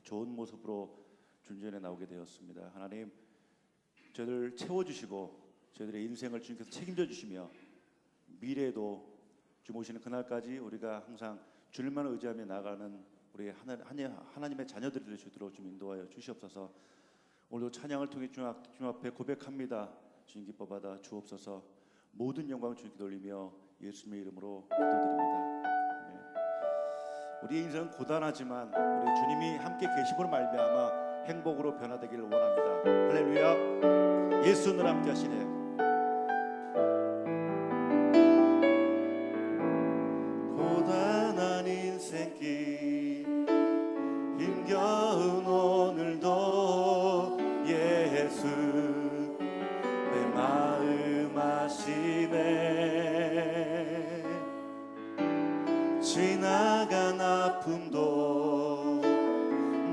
좋은 모습으로 준전에 나오게 되었습니다. 하나님, 저희를 채워주시고 저희들의 인생을 주님께서 책임져 주시며 미래에도 주님 오시는 그날까지 우리가 항상 주님만 의지하며 나아가는 우리 하나님의 자녀들이 될 수 있도록 좀 인도하여 주시옵소서. 오늘도 찬양을 통해 주님 앞에 고백합니다. 주님 기뻐받아 주옵소서. 모든 영광을 주님께 돌리며 예수님의 이름으로 기도드립니다. 아멘. 우리의 인생은 고단하지만 우리 주님이 함께 계심으로 말미암아 행복으로 변화되기를 원합니다. 할렐루야. 예수는 함께 하시네. 고단한 인생길 힘겨운 오늘도 예수 내 마음 아시네. 지나간 아픔도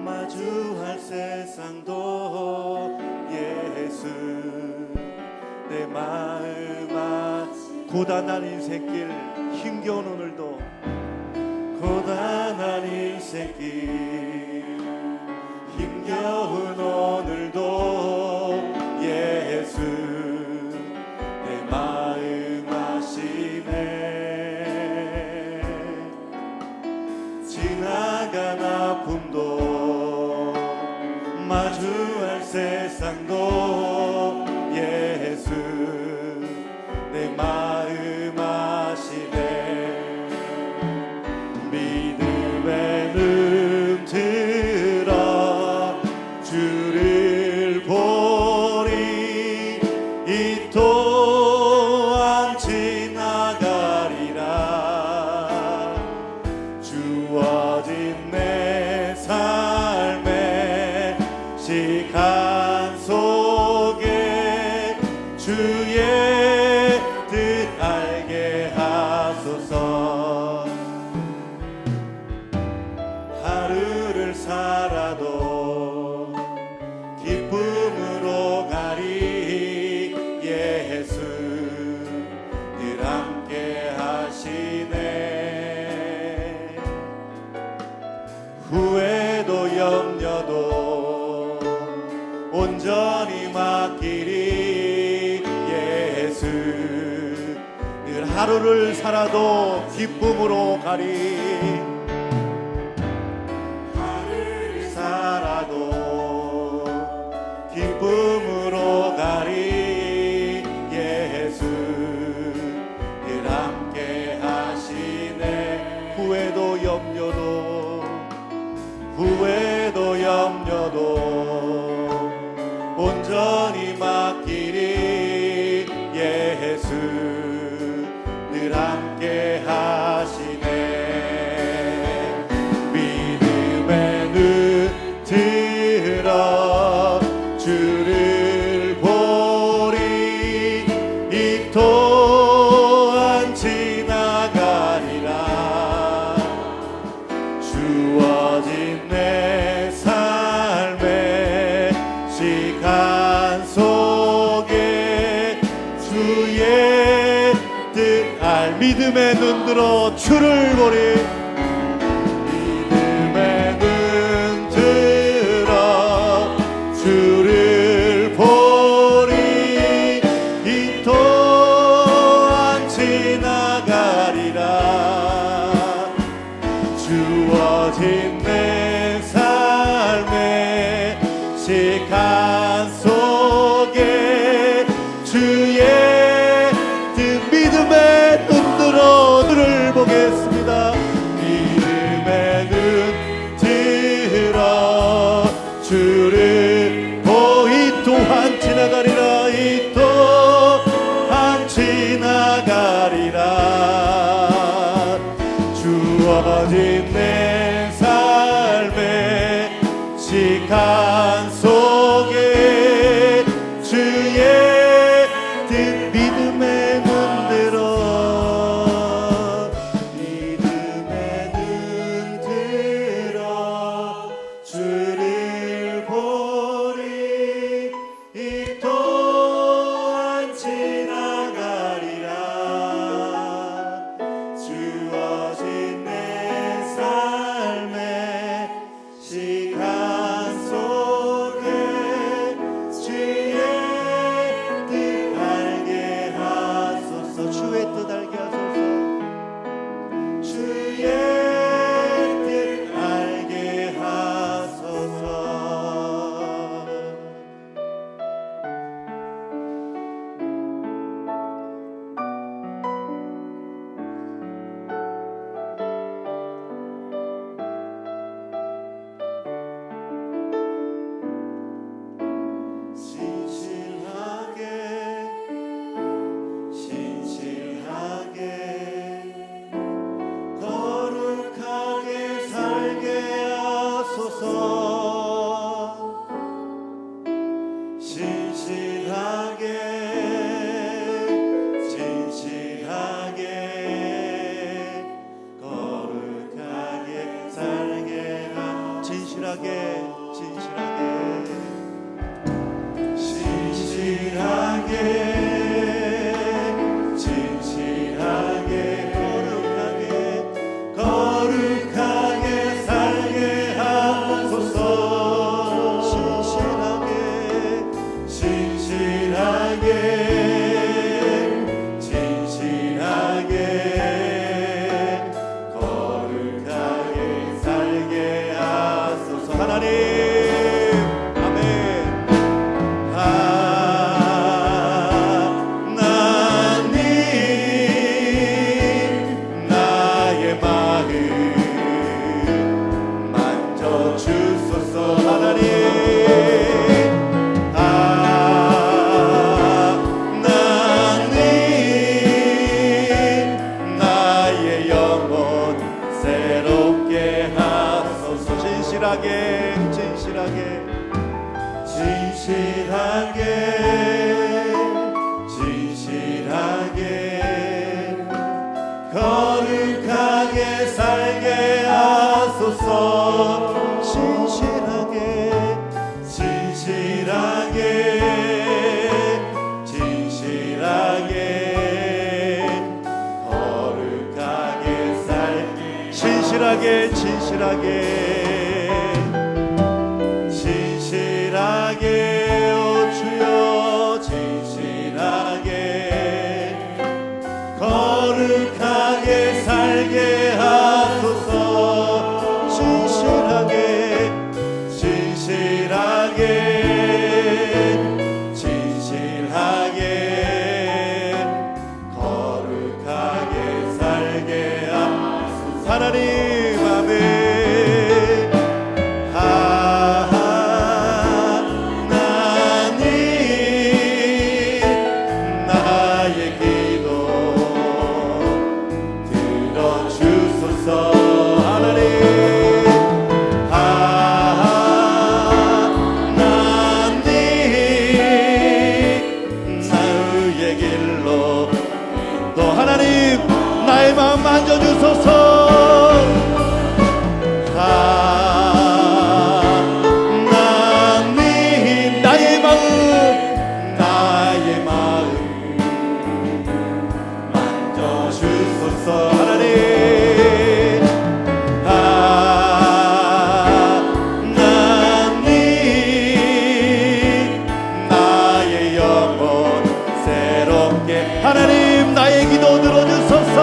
마주할 세상도 예수 내 마음 아시네. 고단한 인생길 힘겨운 오늘도 고단한 인생길 힘겨운 오늘도 예수 내 마음 아시네. 지나간 아픔도 마주할 세상도 예수 내 마음 아시네. 믿음의 눈 들어 주를 보리 이 또한 지나가리라. 주어진 내 삶의 시간 속에 주의 뜻 알게 하소서. 하루를 살아도 기쁨으로 가리 예수 늘 함께 하시네. 후회도 염려도 온전히 맡기리 예수 늘 하루를 살아도 기쁨으로 가리. 하루를 살아도 기쁨으로 가리 예수 늘 함께 하시네. 후회도 염려도 온전히 맡기리 예수 늘 함께 하시네. 믿음의 눈 들어 주를 보리 이 또한 지나가리라. 주어진 내 삶의 시간 속에 주의 뜻 알. 믿음의 눈 들어 주를 보리. 믿음의 눈 들어 주를 보리 이 또한 지나가리라. 주어진 내 삶의 시간 속에 주의 뜻. 믿음의 눈 들어 주를 보겠습니다. 믿음의 눈 들어 주를 이 또한 지나가리라. 이 또한 지나가리라. 주어진 내 삶의 시간 속에 주의 뜻. 믿음의 눈 들어 믿음의 눈 들어 주를 보리 이 또한 지나가리라. 주어진 내 삶의 시간 거룩하게 살게 하소서. 진실하게 거룩하게 살게. 진실하게 오 주여 진실하게 거룩하게 살게 하소서. 진실하게 거룩하게 살게 하소서. 하나님 아멘. 나의 마음 만져주소서. 하나님 나의 마음 만져주소서. 하나님 나의 영혼 새롭게. 하나님 나의 기도 들어주소서.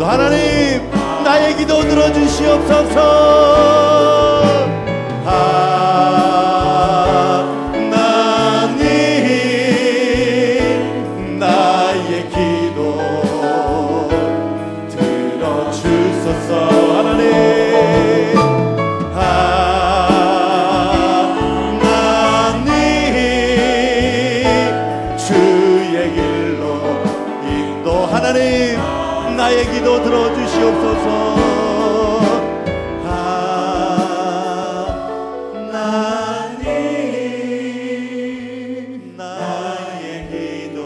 하나님 나의 기도 들어주시옵소서. 하나님 나의 기도 들어주소서. 하나님 주의 길로 인도. 하나님 나의 기도 들어주시옵소서. 하나님 나의 기도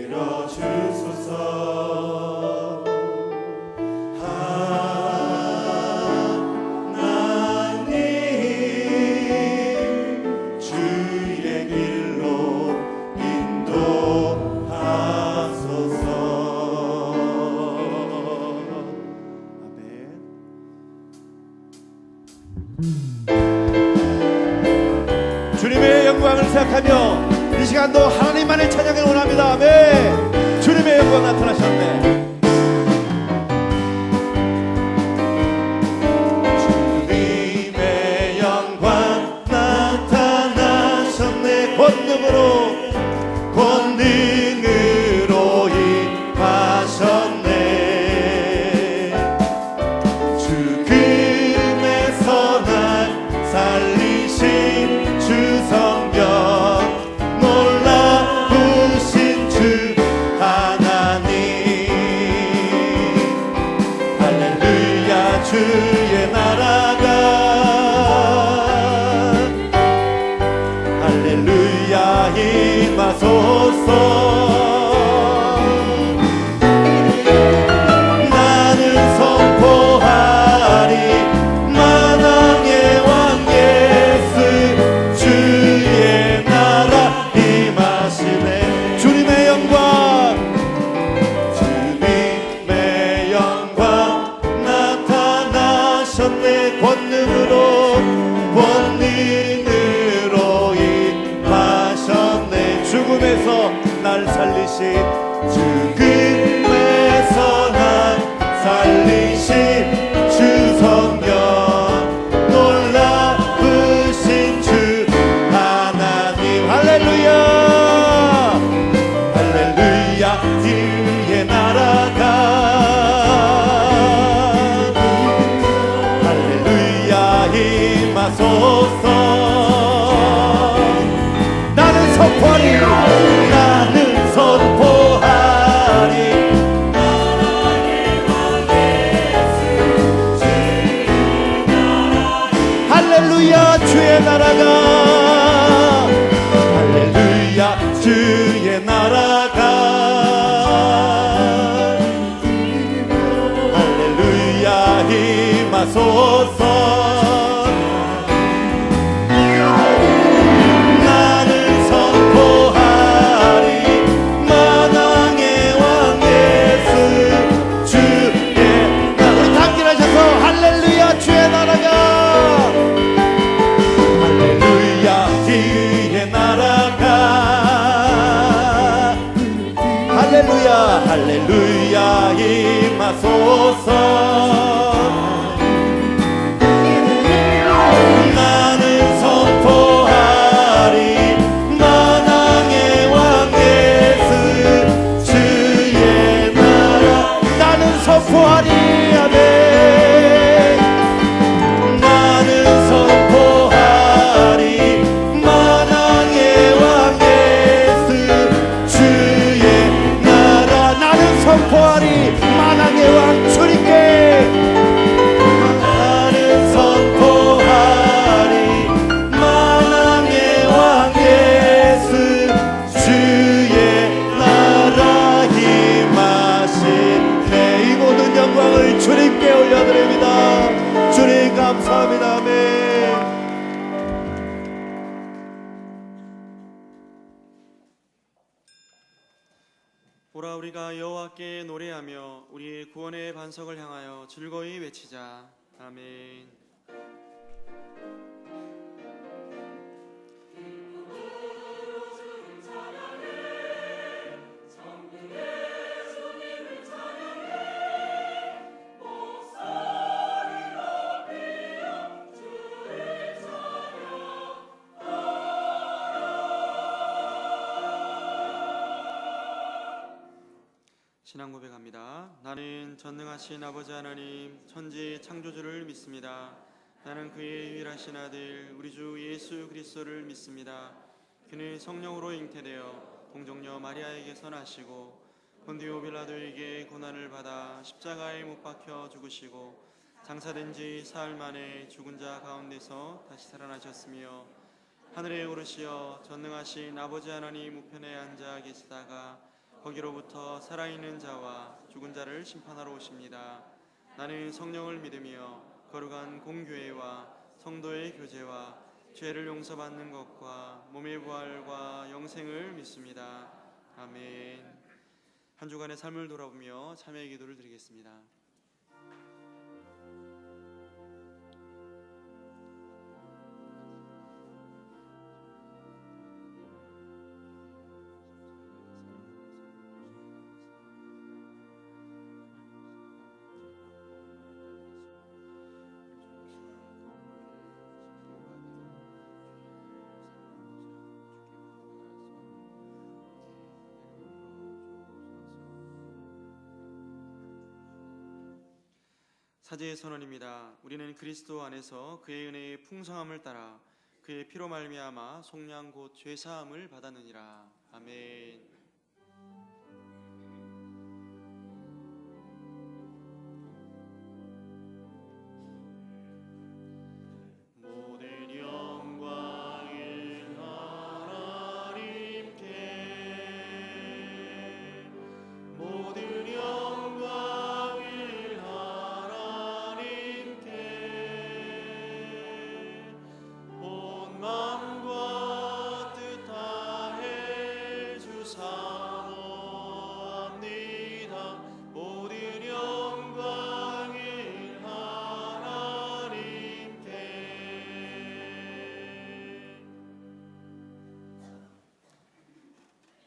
들어주소서. 하나님 주의 길로 인도하소서. 주님의 영광을 생각하며 이 시간도 하나님만을 찬양을 원합니다. 아멘. 주님의 영광 나타나셨네. 주님의 영광 나타나셨네. 권능으로 임하셨네. 죽음에서 날 살리신 주 성령 놀라 임하소서. 나는 선포하리 만왕의 왕 예수 주의 나라 임하시네. 주님의 영광 주님의 영광 나타나셨네. 권능으로 임하셨네. 죽음에서 날 살리신 죽음에서 날 살리신 주 성령 놀라우신 주 하나님. 할렐루야 할렐루야. 주의 나라가 할렐루야 임하소서. 나는 선포하리 할렐루야 주의 나라가 할렐루야 주의 나라가 할렐루야 임하소서. 나는 선포하리 만왕의 왕 예수 주의 나라. 우리 다 함께 하셔서 할렐루야 주의 나라가 할렐루야 주의 나라가 할렐루야 할렐루야 임하소서. 나는 선포하리 만왕의 왕 예수 주의 나라. 나는 선포하리 아멘. 나는 선포하리 만왕의 왕 예수 주의 나라. 나는 선포하리 만왕의 왕 주님께. 나는 선포하리 만왕의 왕 예수 주의 나라 임하시네. 이 모든 영광을 주님께 올려드립니다. 주님 감사합니다. 아멘. 보라 우리가 여호와께 노래하며 우리의 구원의 반석을 향하여 즐거이 외치자. 아멘. 신앙 고백합니다. 나는 전능하신 아버지 하나님 천지 창조주를 믿습니다. 나는 그의 유일하신 아들 우리 주 예수 그리스도를 믿습니다. 그는 성령으로 잉태되어 동정녀 마리아에게서 나시고 본디오 빌라도에게 고난을 받아 십자가에 못 박혀 죽으시고 장사된 지 사흘 만에 죽은 자 가운데서 다시 살아나셨으며 하늘에 오르시어 전능하신 아버지 하나님 우편에 앉아 계시다가 거기로부터 살아있는 자와 죽은 자를 심판하러 오십니다. 나는 성령을 믿으며 거룩한 공교회와 성도의 교제와 죄를 용서받는 것과 몸의 부활과 영생을 믿습니다. 아멘. 한 주간의 삶을 돌아보며 참회의 기도를 드리겠습니다. 사제의 선언입니다. 우리는 그리스도 안에서 그의 은혜의 풍성함을 따라 그의 피로 말미암아 속량 곧 죄사함을 받았느니라. 아멘. 모든 영광을 하나님께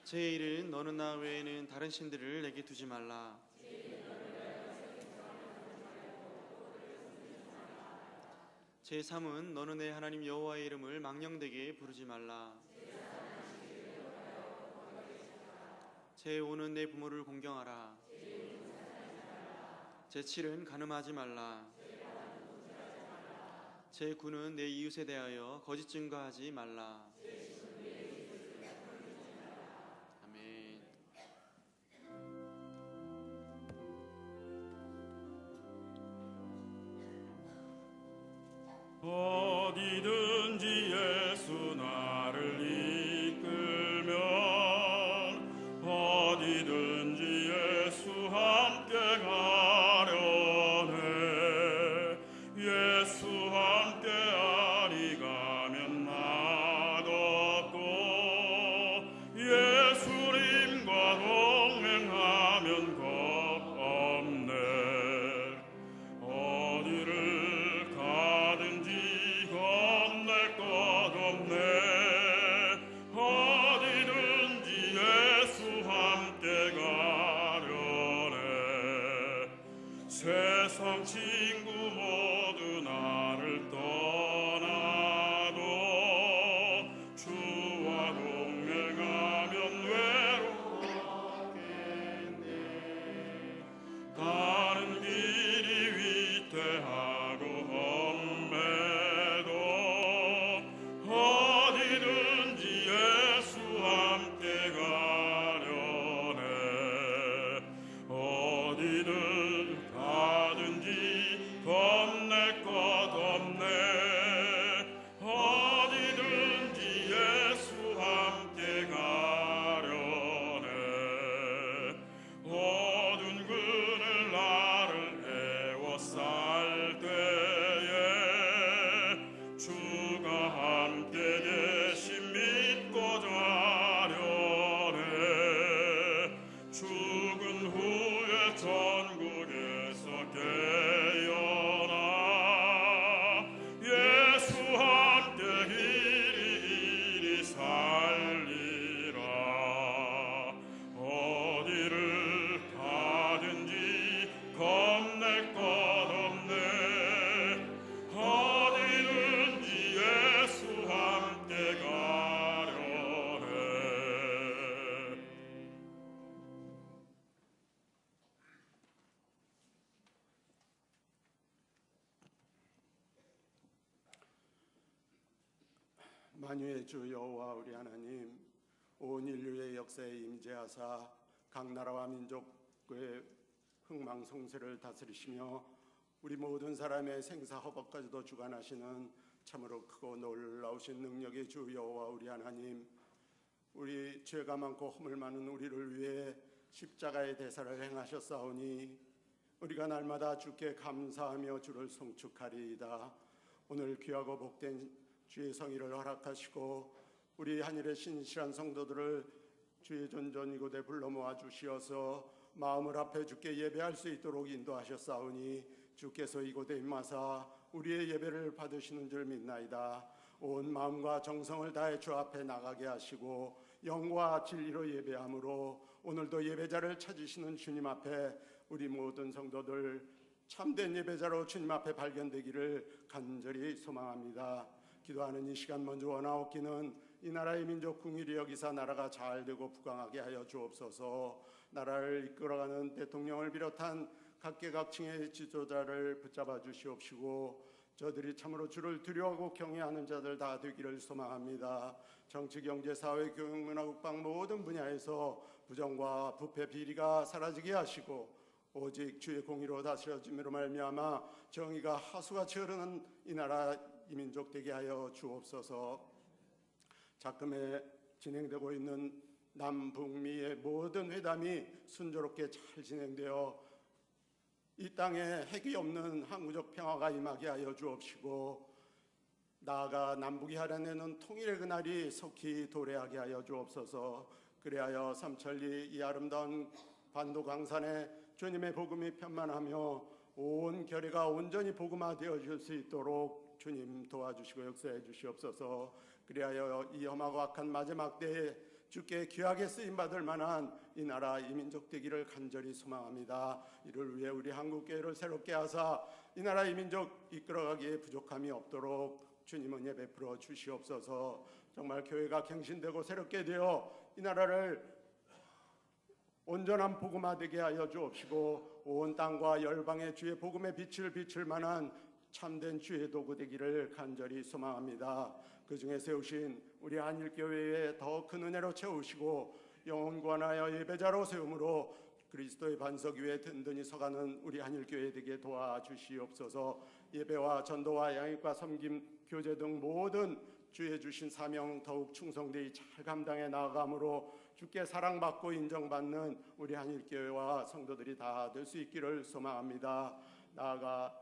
제 1은 너는 나 외에는 다른 신들을 내게 두지 말라. 제 3은 너는 내 하나님 여호와의 이름을 망령되게 부르지 말라. 제 5는 내 부모를 공경하라. 제 7은 간음하지 말라. 제 9는 내 이웃에 대하여 거짓 증거하지 말라. 아멘. 어디든지 예수 나를 이끌면 어디든지 예수 함께 가려네. 예수 함께 아리 가면 맛없고 예수님과 동행하면 겁 없네. 어디를 가든지 겁낼 것 없네. 어디든지 예수 함께 가려네. 세상 친구 모두 나를 떠나도 주와 동행하면 외롭겠네. 다른 길이 위태하고 험해도 어디든지 예수 함께 가려네. 어디든 가든지 겁낼 것 없네. 어디든지 예수 함께 가려네. 어두운 그늘 나를 애워쌀 때에 주가 함께 계심 믿고 자려네. 죽은 후에 천국에서 깨어나 예수 함께 이리 살리라. 어디를 가든지 겁낼 것 없네. 어디든지 예수 함께 가려네. 만유의 주 여호와 우리 하나님, 온 인류의 역사에 임재하사 각 나라와 민족의 흥망성쇠를 다스리시며 우리 모든 사람의 생사 허복까지도 주관하시는 참으로 크고 놀라우신 능력의 주 여호와 우리 하나님, 우리 죄가 많고 허물 많은 우리를 위해 십자가의 대사를 행하셨사오니 우리가 날마다 주께 감사하며 주를 송축하리이다. 오늘 귀하고 복된 주의 성의를 허락하시고 우리 한일의 신실한 성도들을 주의 존전 이곳에 불러 모아 주시어서 마음을 합해 주께 예배할 수 있도록 인도하셨사오니 주께서 이곳에 임하사 우리의 예배를 받으시는 줄 믿나이다. 온 마음과 정성을 다해 주 앞에 나가게 하시고 영과 진리로 예배함으로 오늘도 예배자를 찾으시는 주님 앞에 우리 모든 성도들 참된 예배자로 주님 앞에 발견되기를 간절히 소망합니다. 기도하는 이 시간 먼저 원하옵기는 이 나라의 민족 궁일이 여기사 나라가 잘되고 부강하게 하여 주옵소서. 나라를 이끌어가는 대통령을 비롯한 각계각층의 지도자를 붙잡아 주시옵시고 저들이 참으로 주를 두려워하고 경외하는 자들 다 되기를 소망합니다. 정치, 경제, 사회, 교육, 문화, 국방 모든 분야에서 부정과 부패, 비리가 사라지게 하시고 오직 주의 공의로 다스려짐으로 말미암아 정의가 하수같이 흐르는 이 나라 이 민족 되게 하여 주옵소서. 작금에 진행되고 있는 남북미의 모든 회담이 순조롭게 잘 진행되어 이 땅에 핵이 없는 항구적 평화가 임하게 하여 주옵시고 나아가 남북이 하려내는 통일의 그날이 속히 도래하게 하여 주옵소서. 그리하여 삼천리 이 아름다운 반도 강산에 주님의 복음이 편만하며 온 결의가 온전히 복음화되어 줄 수 있도록 주님 도와주시고 역사해 주시옵소서. 그리하여 이 험하고 악한 마지막 때에 주께 귀하게 쓰임받을 만한 이 나라 이 민족 되기를 간절히 소망합니다. 이를 위해 우리 한국교회를 새롭게 하사 이 나라 이 민족 이끌어가기에 부족함이 없도록 주님 은혜 베풀어 주시옵소서. 정말 교회가 갱신되고 새롭게 되어 이 나라를 온전한 복음화되게 하여 주옵시고 온 땅과 열방의 주의 복음의 빛을 비출 만한 참된 주의 도구 되기를 간절히 소망합니다. 그 중에 세우신 우리 한일교회에 더 큰 은혜로 채우시고 영혼 구원하여 예배자로 세움으로 그리스도의 반석 위에 든든히 서가는 우리 한일교회 되게 도와주시옵소서. 예배와 전도와 양육과 섬김, 교제 등 모든 주의 주신 사명 더욱 충성되이 잘 감당해 나아감으로 주께 사랑받고 인정받는 우리 한일교회와 성도들이 다 될 수 있기를 소망합니다. 나아가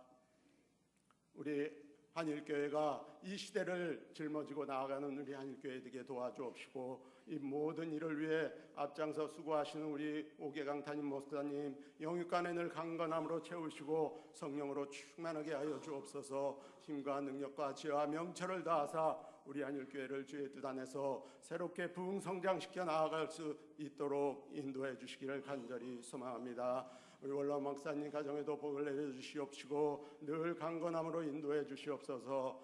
우리 한일교회가 이 시대를 짊어지고 나아가는 우리 한일교회 되게 도와주옵시고 이 모든 일을 위해 앞장서 수고하시는 우리 오계강 담임 목사님 영육간에 늘 강건함으로 채우시고 성령으로 충만하게 하여 주옵소서. 힘과 능력과 지혜와 명철을 다하사 우리 한일교회를 주의 뜻 안에서 새롭게 부흥 성장시켜 나아갈 수 있도록 인도해 주시기를 간절히 소망합니다. 우리 원로 목사님 가정에도 복을 내려주시옵시고 늘 강건함으로 인도해 주시옵소서.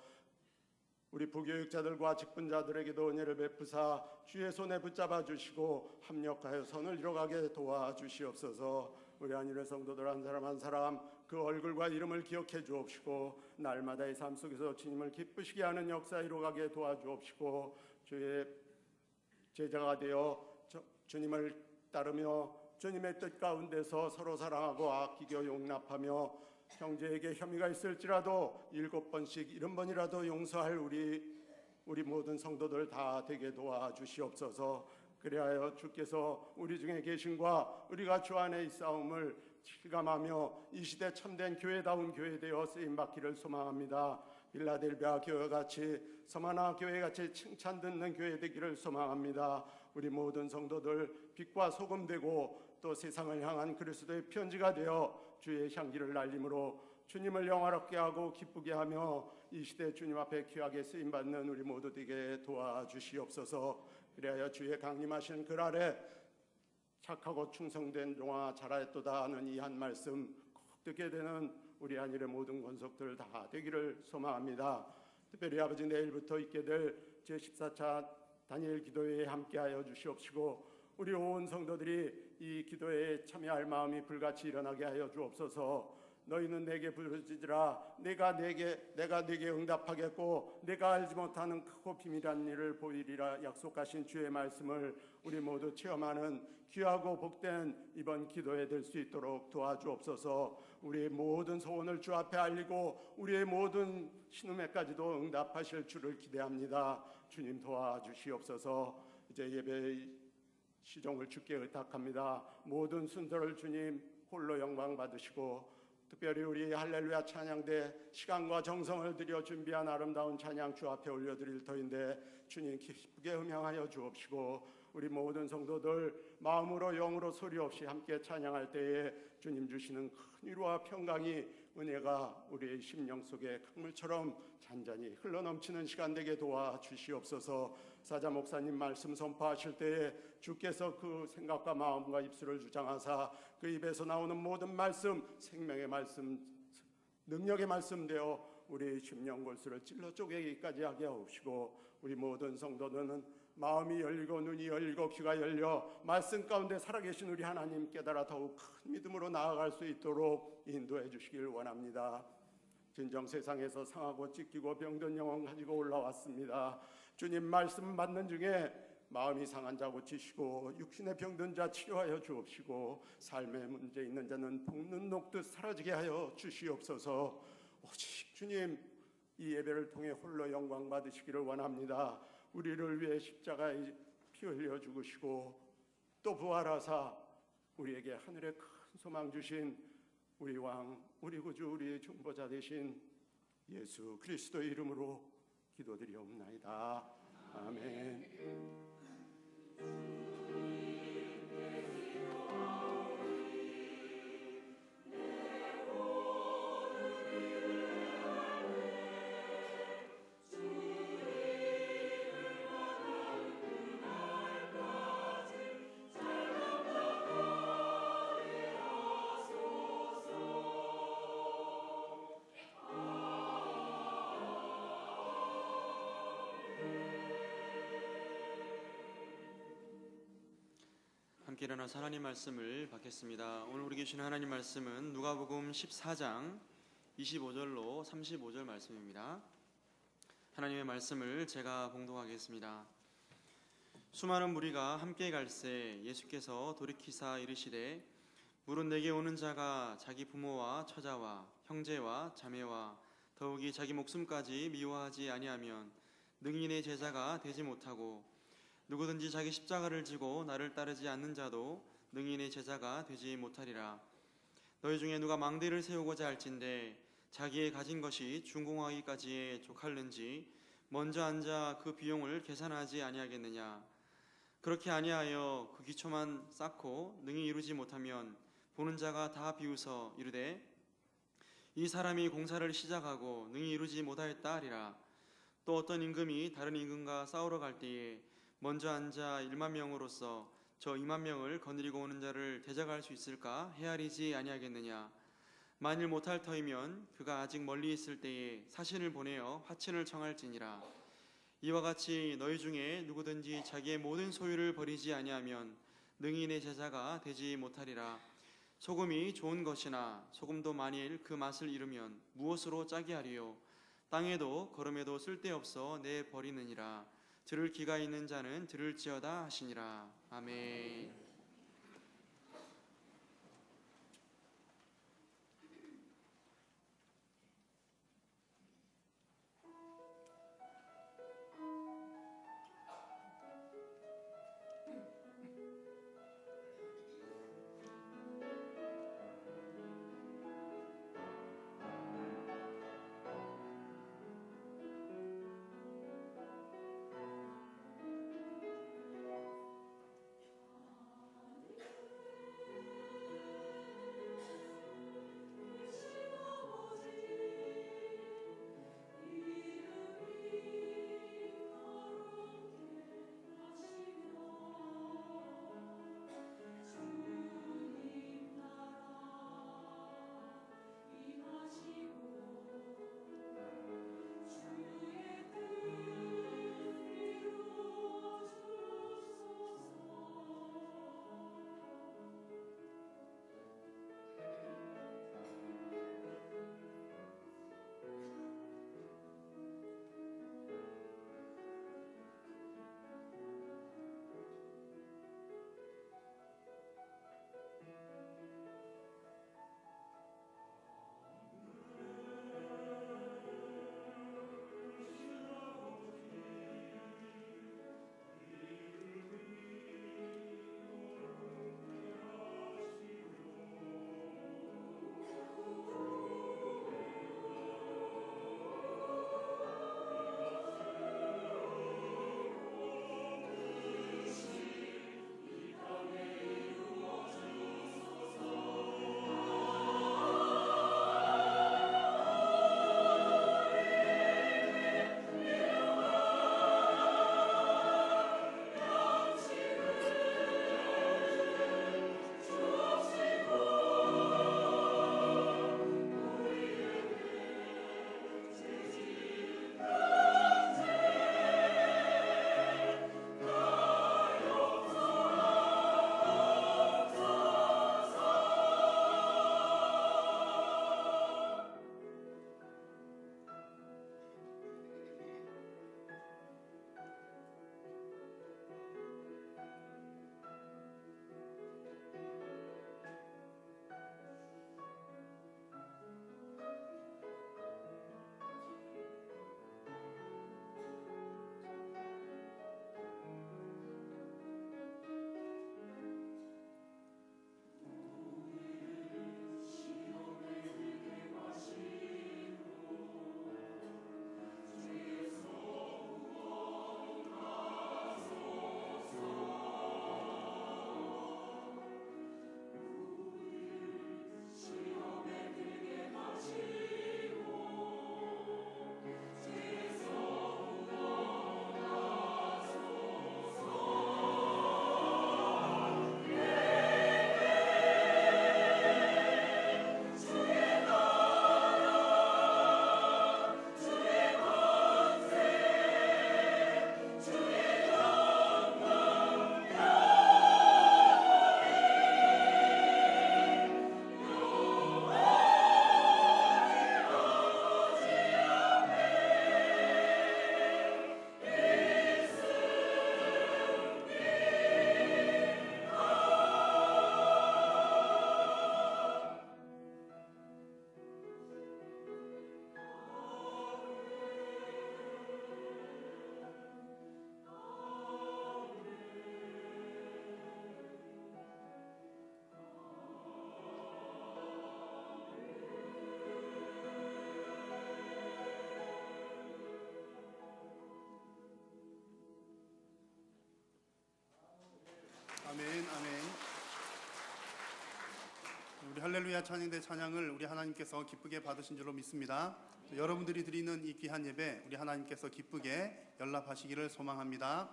우리 부교육자들과 직분자들에게도 은혜를 베푸사 주의 손에 붙잡아 주시고 합력하여 선을 이뤄가게 도와주시옵소서. 우리 한일의 성도들 한 사람 한 사람 그 얼굴과 이름을 기억해 주옵시고 날마다의 삶 속에서 주님을 기쁘시게 하는 역사 이루어가게 도와주옵시고 주의 제자가 되어 주님을 따르며 주님의 뜻 가운데서 서로 사랑하고 아끼고 용납하며 형제에게 혐의가 있을지라도 7번씩 70번이라도 용서할 우리 모든 성도들 다 되게 도와주시옵소서. 그리하여 주께서 우리 중에 계신과 우리가 주 안에 있사옴을 실감하며 이 시대 참된 교회다운 교회 되어 쓰임받기를 소망합니다. 빌라델비아 교회같이 서마나 교회같이 칭찬 듣는 교회 되기를 소망합니다. 우리 모든 성도들 빛과 소금 되고 또 세상을 향한 그리스도의 편지가 되어 주의 향기를 날림으로 주님을 영화롭게 하고 기쁘게 하며 이 시대 주님 앞에 귀하게 쓰임받는 우리 모두 되게 도와주시옵소서. 그리하여 주의 강림하신 그 아래 착하고 충성된 종아 잘하였도다 하는 이 한 말씀 꼭 듣게 되는 우리 한일의 모든 권속들 다 되기를 소망합니다. 특별히 아버지 내일부터 있게 될 제14차 다니엘 기도회에 함께하여 주시옵시고 우리 온 성도들이 이 기도회에 참여할 마음이 불같이 일어나게 하여 주옵소서. 너희는 내게 부르짖으라 내가 네게 응답하겠고 내가 알지 못하는 크고 비밀한 일을 보이리라 약속하신 주의 말씀을 우리 모두 체험하는 귀하고 복된 이번 기도회 될 수 있도록 도와주옵소서. 우리의 모든 소원을 주 앞에 알리고 우리의 모든 신음에까지도 응답하실 줄을 기대합니다. 주님 도와주시옵소서. 이제 예배 시종을 주께 의탁합니다. 모든 순서를 주님 홀로 영광 받으시고 특별히 우리 할렐루야 찬양대 시간과 정성을 들여 준비한 아름다운 찬양 주 앞에 올려드릴 터인데 주님 기쁘게 음향하여 주옵시고 우리 모든 성도들 마음으로 영으로 소리 없이 함께 찬양할 때에 주님 주시는 큰 위로와 평강이 은혜가 우리의 심령 속에 강물처럼 잔잔히 흘러넘치는 시간 되게 도와주시옵소서. 사자 목사님 말씀 선포하실 때에 주께서 그 생각과 마음과 입술을 주장하사 그 입에서 나오는 모든 말씀 생명의 말씀 능력의 말씀 되어 우리 심령 골수를 찔러 쪼개기까지 하게 하옵시고 우리 모든 성도들은 마음이 열리고 눈이 열리고 귀가 열려 말씀 가운데 살아계신 우리 하나님 깨달아 더욱 큰 믿음으로 나아갈 수 있도록 인도해 주시길 원합니다. 진정 세상에서 상하고 찢기고 병든 영혼 가지고 올라왔습니다. 주님 말씀 받는 중에 마음이 상한 자 고치시고 육신의 병든 자 치료하여 주옵시고 삶의 문제 있는 자는 볶는 녹듯 사라지게 하여 주시옵소서. 오직 주님 이 예배를 통해 홀로 영광 받으시기를 원합니다. 우리를 위해 십자가에 피 흘려 죽으시고 또 부활하사 우리에게 하늘의 큰 소망 주신 우리 왕 우리 구주 우리 중보자 되신 예수 그리스도의 이름으로 기도드리옵나이다. 아멘. 함께 일어나서 하나님 말씀을 받겠습니다. 오늘 우리 주신 하나님 말씀은 누가복음 14장 25절로 35절 말씀입니다. 하나님의 말씀을 제가 봉독하겠습니다. 수많은 무리가 함께 갈새 예수께서 돌이키사 이르시되 물은 내게 오는 자가 자기 부모와 처자와 형제와 자매와 더욱이 자기 목숨까지 미워하지 아니하면 능인의 제자가 되지 못하고 누구든지 자기 십자가를 지고 나를 따르지 않는 자도 능인의 제자가 되지 못하리라. 너희 중에 누가 망대를 세우고자 할진대 자기의 가진 것이 준공하기까지에 족할는지 먼저 앉아 그 비용을 계산하지 아니하겠느냐. 그렇게 아니하여 그 기초만 쌓고 능히 이루지 못하면 보는 자가 다 비웃어 이르되 이 사람이 공사를 시작하고 능히 이루지 못하였다 하리라. 또 어떤 임금이 다른 임금과 싸우러 갈 때에 먼저 앉아 1만 명으로서 저 2만 명을 거느리고 오는 자를 대적할 수 있을까 헤아리지 아니하겠느냐. 만일 못할 터이면 그가 아직 멀리 있을 때에 사신을 보내어 화친을 청할지니라. 이와 같이 너희 중에 누구든지 자기의 모든 소유를 버리지 아니하면 능인의 제자가 되지 못하리라. 소금이 좋은 것이나 소금도 만일 그 맛을 잃으면 무엇으로 짜게 하리요. 땅에도 거름에도 쓸데없어 내 버리느니라. 들을 귀가 있는 자는 들을지어다 하시니라. 아멘. 우리 할렐루야 찬양대 찬양을 우리 하나님께서 기쁘게 받으신 줄로 믿습니다. 여러분들이 드리는 이 귀한 예배 우리 하나님께서 기쁘게 연락하시기를 소망합니다.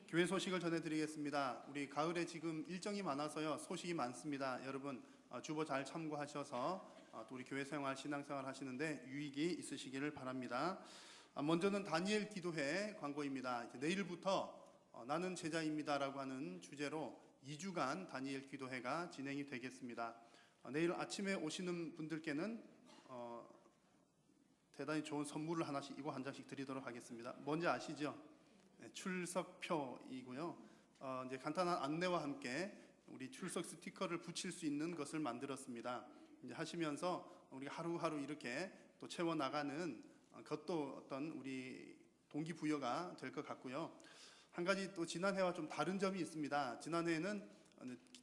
교회 소식을 전해드리겠습니다. 우리 가을에 지금 일정이 많아서요, 소식이 많습니다. 여러분 주보 잘 참고하셔서 또 우리 교회 생활, 신앙생활 하시는데 유익이 있으시기를 바랍니다. 먼저는 다니엘 기도회 광고입니다. 이제 내일부터 나는 제자입니다라고 하는 주제로 2주간 다니엘 기도회가 진행이 되겠습니다. 내일 아침에 오시는 분들께는 대단히 좋은 선물을 하나씩, 이거 한 장씩 드리도록 하겠습니다. 뭔지 아시죠? 네, 출석표이고요. 이제 간단한 안내와 함께 우리 출석 스티커를 붙일 수 있는 것을 만들었습니다. 이제 하시면서 우리가 하루하루 이렇게 또 채워 나가는 것도 어떤 우리 동기부여가 될 것 같고요. 한 가지 또 지난해와 좀 다른 점이 있습니다. 지난해에는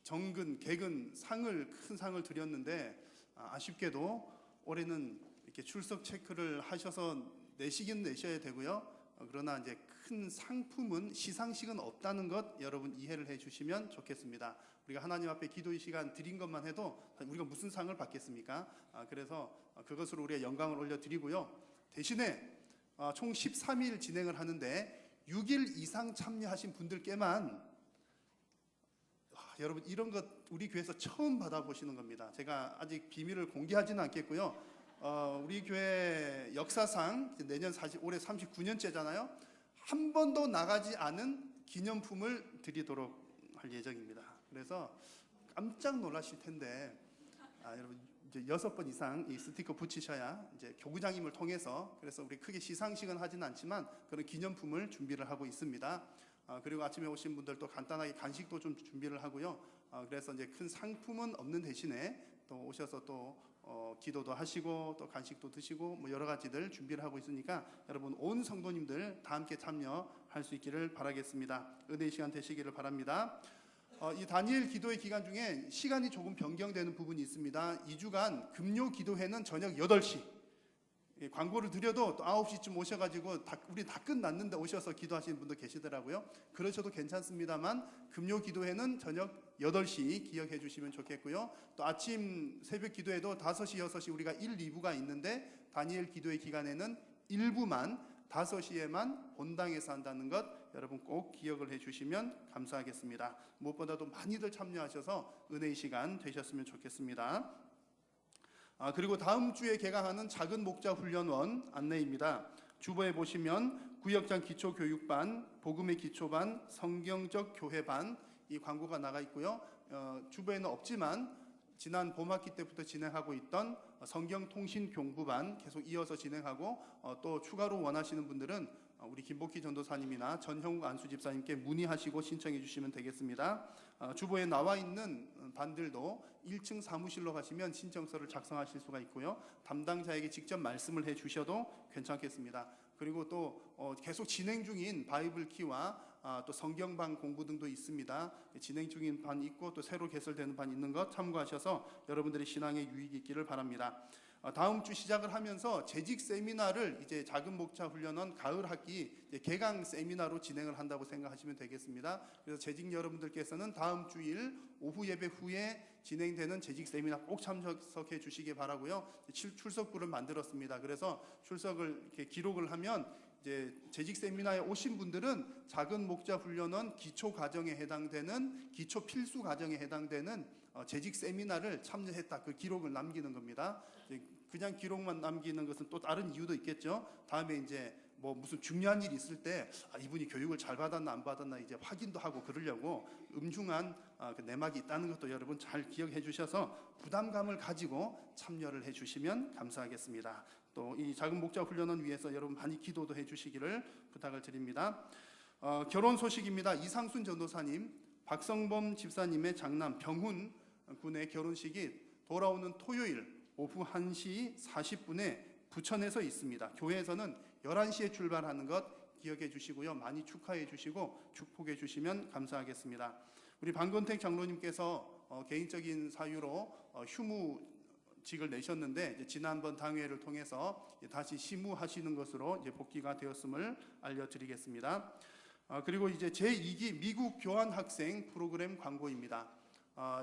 정근, 개근 큰 상을 드렸는데 아쉽게도 올해는 이렇게 출석 체크를 하셔서 내시긴 내셔야 되고요. 그러나 이제 큰 상품은, 시상식은 없다는 것 여러분 이해를 해주시면 좋겠습니다. 우리가 하나님 앞에 기도의 시간 드린 것만 해도 우리가 무슨 상을 받겠습니까? 그래서 그것으로 우리가 영광을 올려드리고요. 대신에 총 13일 진행을 하는데 6일 이상 참여하신 분들께만, 여러분 이런 것 우리 교회에서 처음 받아보시는 겁니다. 제가 아직 비밀을 공개하지는 않겠고요. 우리 교회 역사상 올해 39년째잖아요. 한 번도 나가지 않은 기념품을 드리도록 할 예정입니다. 그래서 깜짝 놀라실 텐데, 여러분 이제 6번 이상 이 스티커 붙이셔야 이제 교구장님을 통해서, 그래서 우리 크게 시상식은 하진 않지만 그런 기념품을 준비를 하고 있습니다. 그리고 아침에 오신 분들도 간단하게 간식도 좀 준비를 하고요. 그래서 이제 큰 상품은 없는 대신에 또 오셔서 또 기도도 하시고 또 간식도 드시고 뭐 여러 가지들 준비를 하고 있으니까 여러분 온 성도님들 다 함께 참여할 수 있기를 바라겠습니다. 은혜의 시간 되시기를 바랍니다. 이 다니엘 기도회 기간 중에 시간이 조금 변경되는 부분이 있습니다. 2주간 금요 기도회는 저녁 8시, 광고를 드려도 또 9시쯤 오셔가지고 우리 다 끝났는데 오셔서 기도하시는 분도 계시더라고요. 그러셔도 괜찮습니다만 금요 기도회는 저녁 8시 기억해 주시면 좋겠고요. 또 아침 새벽 기도회도 5시, 6시 우리가 1, 2부가 있는데 다니엘 기도회 기간에는 1부만 5시에만 본당에서 한다는 것 여러분 꼭 기억을 해 주시면 감사하겠습니다. 무엇보다도 많이들 참여하셔서 은혜의 시간 되셨으면 좋겠습니다. 그리고 다음 주에 개강하는 작은 목자 훈련원 안내입니다. 주보에 보시면 구역장 기초교육반, 복음의 기초반, 성경적 교회반 이 광고가 나가 있고요. 주보에는 없지만 지난 봄학기 때부터 진행하고 있던 성경통신공부반 계속 이어서 진행하고 또 추가로 원하시는 분들은 우리 김복희 전도사님이나 전형욱 안수집사님께 문의하시고 신청해 주시면 되겠습니다. 주보에 나와 있는 반들도 1층 사무실로 가시면 신청서를 작성하실 수가 있고요. 담당자에게 직접 말씀을 해 주셔도 괜찮겠습니다. 그리고 또 계속 진행 중인 바이블 키와 또 성경반 공부 등도 있습니다. 진행 중인 반 있고 또 새로 개설되는 반 있는 것 참고하셔서 여러분들의 신앙에 유익이 있기를 바랍니다. 다음 주 시작을 하면서 재직 세미나를 이제 작은 목자 훈련원 가을 학기 개강 세미나로 진행을 한다고 생각하시면 되겠습니다. 그래서 재직 여러분들께서는 다음 주일 오후 예배 후에 진행되는 재직 세미나 꼭 참석해 주시기 바라고요. 출석부를 만들었습니다. 그래서 출석을 이렇게 기록을 하면 이제 재직 세미나에 오신 분들은 작은 목자 훈련원 기초 과정에 해당되는 기초 필수 과정에 해당되는 재직 세미나를 참여했다, 그 기록을 남기는 겁니다. 그냥 기록만 남기는 것은 또 다른 이유도 있겠죠. 다음에 이제 뭐 무슨 중요한 일이 있을 때 이분이 교육을 잘 받았나 안 받았나 이제 확인도 하고 그러려고 음흉한 그 내막이 있다는 것도 여러분 잘 기억해 주셔서 부담감을 가지고 참여를 해 주시면 감사하겠습니다. 또 이 작은 목자 훈련원 위해서 여러분 많이 기도도 해 주시기를 부탁을 드립니다. 결혼 소식입니다. 이상순 전도사님, 박성범 집사님의 장남 병훈 군의 결혼식이 돌아오는 토요일 오후 1시 40분에 부천에서 있습니다. 교회에서는 11시에 출발하는 것 기억해 주시고요. 많이 축하해 주시고 축복해 주시면 감사하겠습니다. 우리 방건택 장로님께서 개인적인 사유로 휴무직을 내셨는데 이제 지난번 당회를 통해서 다시 심우하시는 것으로 이제 복귀가 되었음을 알려드리겠습니다. 그리고 이제 제2기 미국 교환학생 프로그램 광고입니다.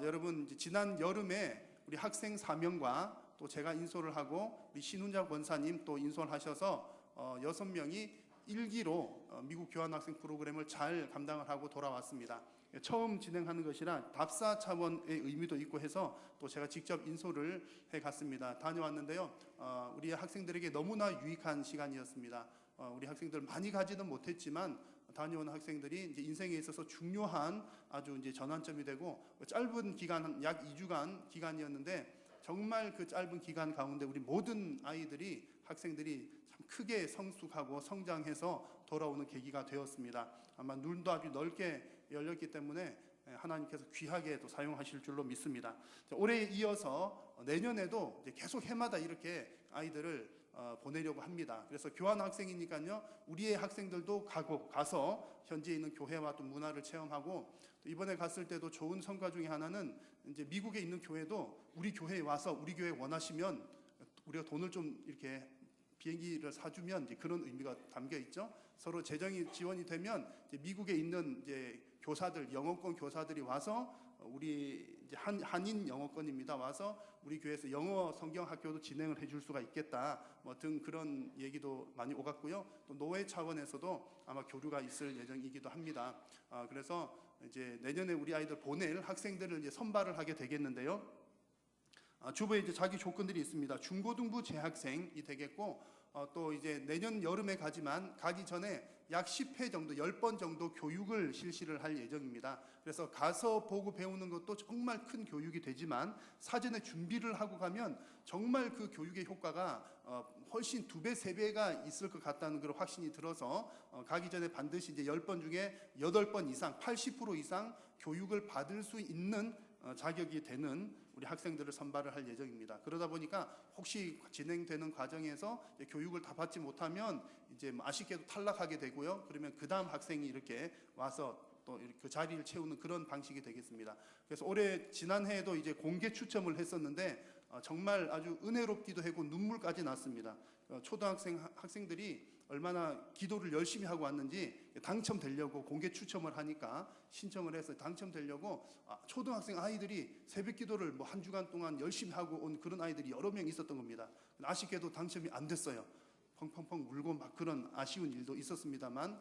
여러분 이제 지난 여름에 우리 학생 4명과 또 제가 인솔을 하고 우리 신훈자 권사님 또 인솔하셔서 6명이 1기로 미국 교환학생 프로그램을 잘 감당을 하고 돌아왔습니다. 처음 진행하는 것이라 답사 차원의 의미도 있고 해서 또 제가 직접 인솔을 해갔습니다. 다녀왔는데요, 우리 학생들에게 너무나 유익한 시간이었습니다. 우리 학생들 많이 가지는 못했지만 다녀온 학생들이 이제 인생에 있어서 중요한 아주 이제 전환점이 되고, 짧은 기간 약 2주간 기간이었는데 정말 그 짧은 기간 가운데 우리 모든 아이들이 학생들이 참 크게 성숙하고 성장해서 돌아오는 계기가 되었습니다. 아마 눈도 아주 넓게 열렸기 때문에 하나님께서 귀하게 또 사용하실 줄로 믿습니다. 올해에 이어서 내년에도 이제 계속 해마다 이렇게 아이들을 보내려고 합니다. 그래서 교환 학생이니까요, 우리의 학생들도 가서 현지에 있는 교회와 또 문화를 체험하고, 또 이번에 갔을 때도 좋은 성과 중에 하나는 이제 미국에 있는 교회도 우리 교회에 와서 우리 교회 원하시면 우리가 돈을 좀 이렇게 비행기를 사주면 이제 그런 의미가 담겨 있죠. 서로 재정이 지원이 되면 이제 미국에 있는 이제 교사들, 영어권 교사들이 와서 우리 이제 한인 영어권입니다. 와서 우리 교회에서 영어 성경 학교도 진행을 해줄 수가 있겠다, 뭐 등 그런 얘기도 많이 오갔고요. 또 노회 차원에서도 아마 교류가 있을 예정이기도 합니다. 그래서 이제 내년에 우리 아이들 보낼 학생들을 이제 선발을 하게 되겠는데요. 주부에 이제 자기 조건들이 있습니다. 중고등부 재학생이 되겠고, 또 이제 내년 여름에 가지만 가기 전에 약 10회 정도, 10번 정도 교육을 실시를 할 예정입니다. 그래서 가서 보고 배우는 것도 정말 큰 교육이 되지만 사전에 준비를 하고 가면 정말 그 교육의 효과가 훨씬 2배, 3배가 있을 것 같다는 그런 확신이 들어서 가기 전에 반드시 이제 10번 중에 8번 이상, 80% 이상 교육을 받을 수 있는 자격이 되는 우리 학생들을 선발을 할 예정입니다. 그러다 보니까 혹시 진행되는 과정에서 교육을 다 받지 못하면 이제 아쉽게도 탈락하게 되고요. 그러면 그 다음 학생이 이렇게 와서 또 그 자리를 채우는 그런 방식이 되겠습니다. 그래서 올해 지난해에도 이제 공개 추첨을 했었는데 정말 아주 은혜롭기도 하고 눈물까지 났습니다. 학생들이 얼마나 기도를 열심히 하고 왔는지 당첨되려고 공개 추첨을 하니까 신청을 해서 당첨되려고 초등학생 아이들이 새벽 기도를 뭐 1주간 동안 열심히 하고 온 그런 아이들이 여러 명 있었던 겁니다. 아쉽게도 당첨이 안 됐어요. 펑펑펑 울고 막 그런 아쉬운 일도 있었습니다만,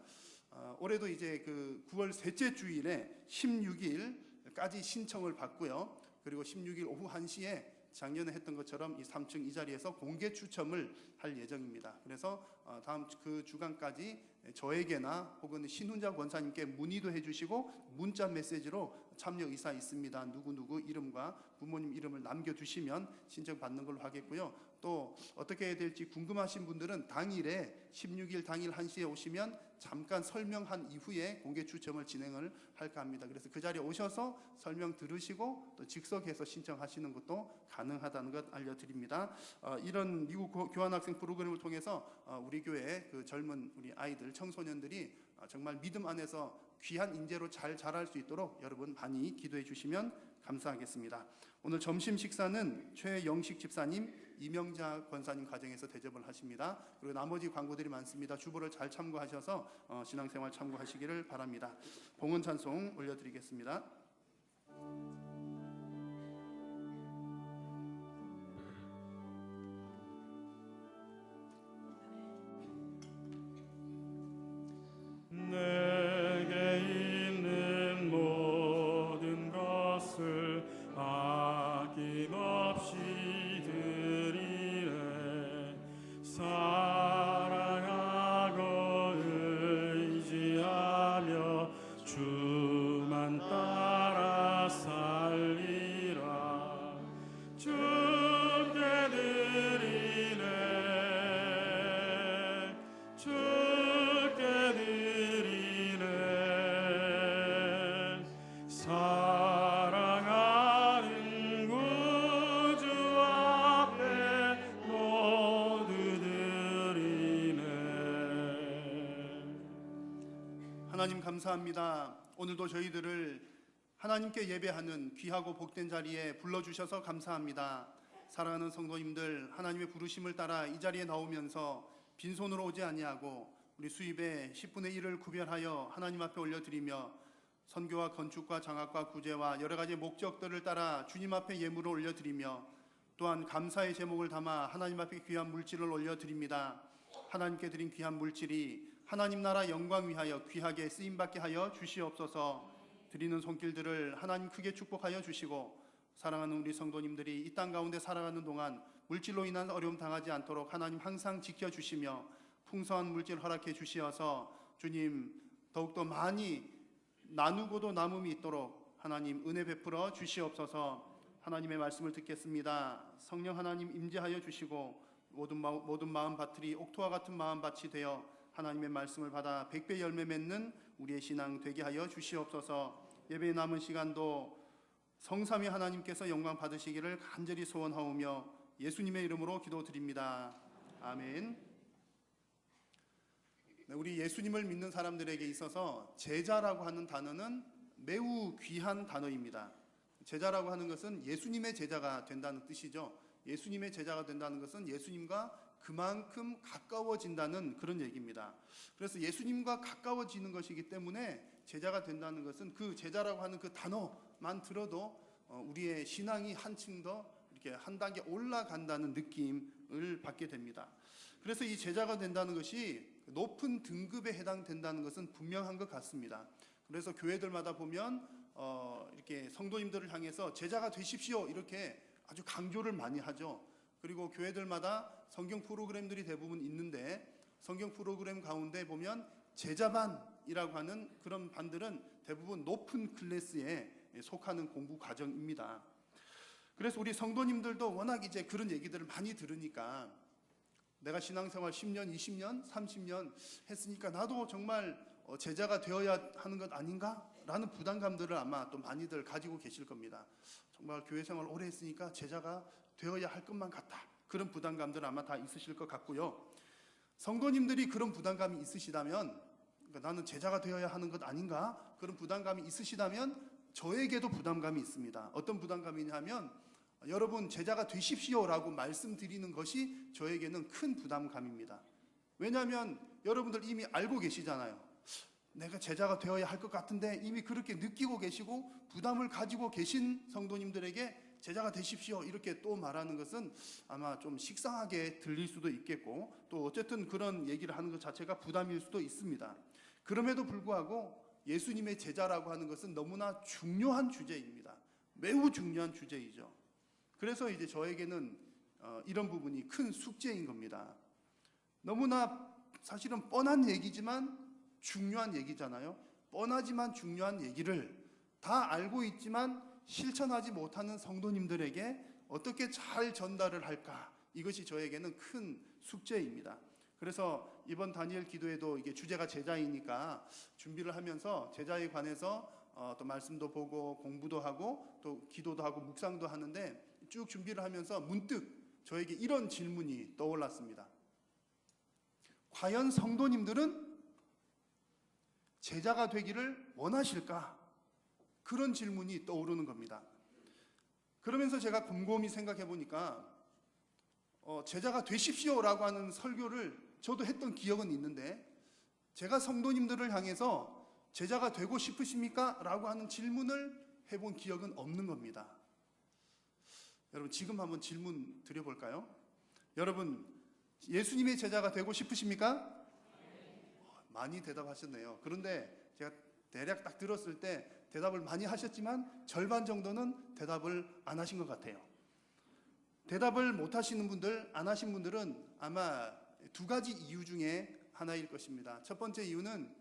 올해도 이제 그 9월 셋째 주일에 16일까지 신청을 받고요. 그리고 16일 오후 1시에 작년에 했던 것처럼 이 3층 이 자리에서 공개 추첨을 할 예정입니다. 그래서 다음 그 주간까지 저에게나 혹은 신훈자 권사님께 문의도 해주시고 문자 메시지로 참여 의사 있습니다, 누구누구 이름과 부모님 이름을 남겨주시면 신청받는 걸로 하겠고요. 또 어떻게 해야 될지 궁금하신 분들은 당일에 16일 당일 1시에 오시면 잠깐 설명한 이후에 공개 추첨을 진행을 할까 합니다. 그래서 그 자리에 오셔서 설명 들으시고 또 즉석에서 신청하시는 것도 가능하다는 것 알려드립니다. 이런 미국 교환학생 프로그램을 통해서 우리 교회 그 젊은 우리 아이들, 청소년들이 정말 믿음 안에서 귀한 인재로 잘 자랄 수 있도록 여러분 많이 기도해 주시면 감사하겠습니다. 오늘 점심 식사는 최영식 집사님, 이명자 권사님 가정에서 대접을 하십니다. 그리고 나머지 광고들이 많습니다. 주보를 잘 참고하셔서 신앙생활 참고하시기를 바랍니다. 봉헌 찬송 올려드리겠습니다. 내게 있는 모든 것을 아낌없이 드리네. 사랑하고 의지하며 주만 따라 살리라. 주께 드리네. 주께 드리네. 사랑하는 구주 앞에 모두 드리네. 하나님 감사합니다. 오늘도 저희들을 하나님께 예배하는 귀하고 복된 자리에 불러주셔서 감사합니다. 사랑하는 성도님들, 하나님의 부르심을 따라 이 자리에 나오면서 빈손으로 오지 아니하고 우리 수입의 10분의 1을 구별하여 하나님 앞에 올려드리며 선교와 건축과 장학과 구제와 여러 가지 목적들을 따라 주님 앞에 예물을 올려드리며 또한 감사의 제목을 담아 하나님 앞에 귀한 물질을 올려드립니다. 하나님께 드린 귀한 물질이 하나님 나라 영광 위하여 귀하게 쓰임받게 하여 주시옵소서. 드리는 손길들을 하나님 크게 축복하여 주시고 사랑하는 우리 성도님들이 이 땅 가운데 살아가는 동안 물질로 인한 어려움 당하지 않도록 하나님 항상 지켜주시며 풍성한 물질 허락해 주시어서 주님 더욱더 많이 나누고도 남음이 있도록 하나님 은혜 베풀어 주시옵소서. 하나님의 말씀을 듣겠습니다. 성령 하나님 임재하여 주시고 모든 마음 밭들이 옥토와 같은 마음 밭이 되어 하나님의 말씀을 받아 100배 열매 맺는 우리의 신앙 되게 하여 주시옵소서. 예배에 남은 시간도 성삼위 하나님께서 영광 받으시기를 간절히 소원하오며 예수님의 이름으로 기도드립니다. 아멘. 네, 우리 예수님을 믿는 사람들에게 있어서 제자라고 하는 단어는 매우 귀한 단어입니다. 제자라고 하는 것은 예수님의 제자가 된다는 뜻이죠. 예수님의 제자가 된다는 것은 예수님과 그만큼 가까워진다는 그런 얘기입니다. 그래서 예수님과 가까워지는 것이기 때문에 제자가 된다는 것은 그 제자라고 하는 그 단어만 들어도 우리의 신앙이 한층 더 이렇게 한 단계 올라간다는 느낌을 받게 됩니다. 그래서 이 제자가 된다는 것이 높은 등급에 해당된다는 것은 분명한 것 같습니다. 그래서 교회들마다 보면 이렇게 성도님들을 향해서 제자가 되십시오 이렇게 아주 강조를 많이 하죠. 그리고 교회들마다 성경 프로그램들이 대부분 있는데 성경 프로그램 가운데 보면 제자반이라고 하는 그런 반들은 대부분 높은 클래스에 속하는 공부 과정입니다. 그래서 우리 성도님들도 워낙 이제 그런 얘기들을 많이 들으니까 내가 신앙생활 10년, 20년, 30년 했으니까 나도 정말 제자가 되어야 하는 것 아닌가? 라는 부담감들을 아마 또 많이들 가지고 계실 겁니다. 정말 교회 생활 오래 했으니까 제자가 되어야 할 것만 같다. 그런 부담감들 아마 다 있으실 것 같고요. 성도님들이 그런 부담감이 있으시다면 그러니까 나는 제자가 되어야 하는 것 아닌가? 그런 부담감이 있으시다면 저에게도 부담감이 있습니다. 어떤 부담감이냐면 여러분 제자가 되십시오라고 말씀드리는 것이 저에게는 큰 부담감입니다. 왜냐하면 여러분들 이미 알고 계시잖아요. 내가 제자가 되어야 할 것 같은데 이미 그렇게 느끼고 계시고 부담을 가지고 계신 성도님들에게 제자가 되십시오 이렇게 또 말하는 것은 아마 좀 식상하게 들릴 수도 있겠고 또 어쨌든 그런 얘기를 하는 것 자체가 부담일 수도 있습니다. 그럼에도 불구하고 예수님의 제자라고 하는 것은 너무나 중요한 주제입니다. 매우 중요한 주제이죠. 그래서 이제 저에게는 이런 부분이 큰 숙제인 겁니다. 너무나 사실은 뻔한 얘기지만 중요한 얘기잖아요. 뻔하지만 중요한 얘기를 다 알고 있지만 실천하지 못하는 성도님들에게 어떻게 잘 전달을 할까? 이것이 저에게는 큰 숙제입니다. 그래서 이번 다니엘 기도에도 이게 주제가 제자이니까 준비를 하면서 제자에 관해서 또 말씀도 보고 공부도 하고 또 기도도 하고 묵상도 하는데 쭉 준비를 하면서 문득 저에게 이런 질문이 떠올랐습니다. 과연 성도님들은 제자가 되기를 원하실까? 그런 질문이 떠오르는 겁니다. 그러면서 제가 곰곰이 생각해 보니까 제자가 되십시오라고 하는 설교를 저도 했던 기억은 있는데 제가 성도님들을 향해서 제자가 되고 싶으십니까? 라고 하는 질문을 해본 기억은 없는 겁니다. 여러분 지금 한번 질문 드려볼까요? 여러분 예수님의 제자가 되고 싶으십니까? 많이 대답하셨네요. 그런데 제가 대략 딱 들었을 때 대답을 많이 하셨지만 절반 정도는 대답을 안 하신 것 같아요. 대답을 못 하시는 분들, 안 하신 분들은 아마 두 가지 이유 중에 하나일 것입니다. 첫 번째 이유는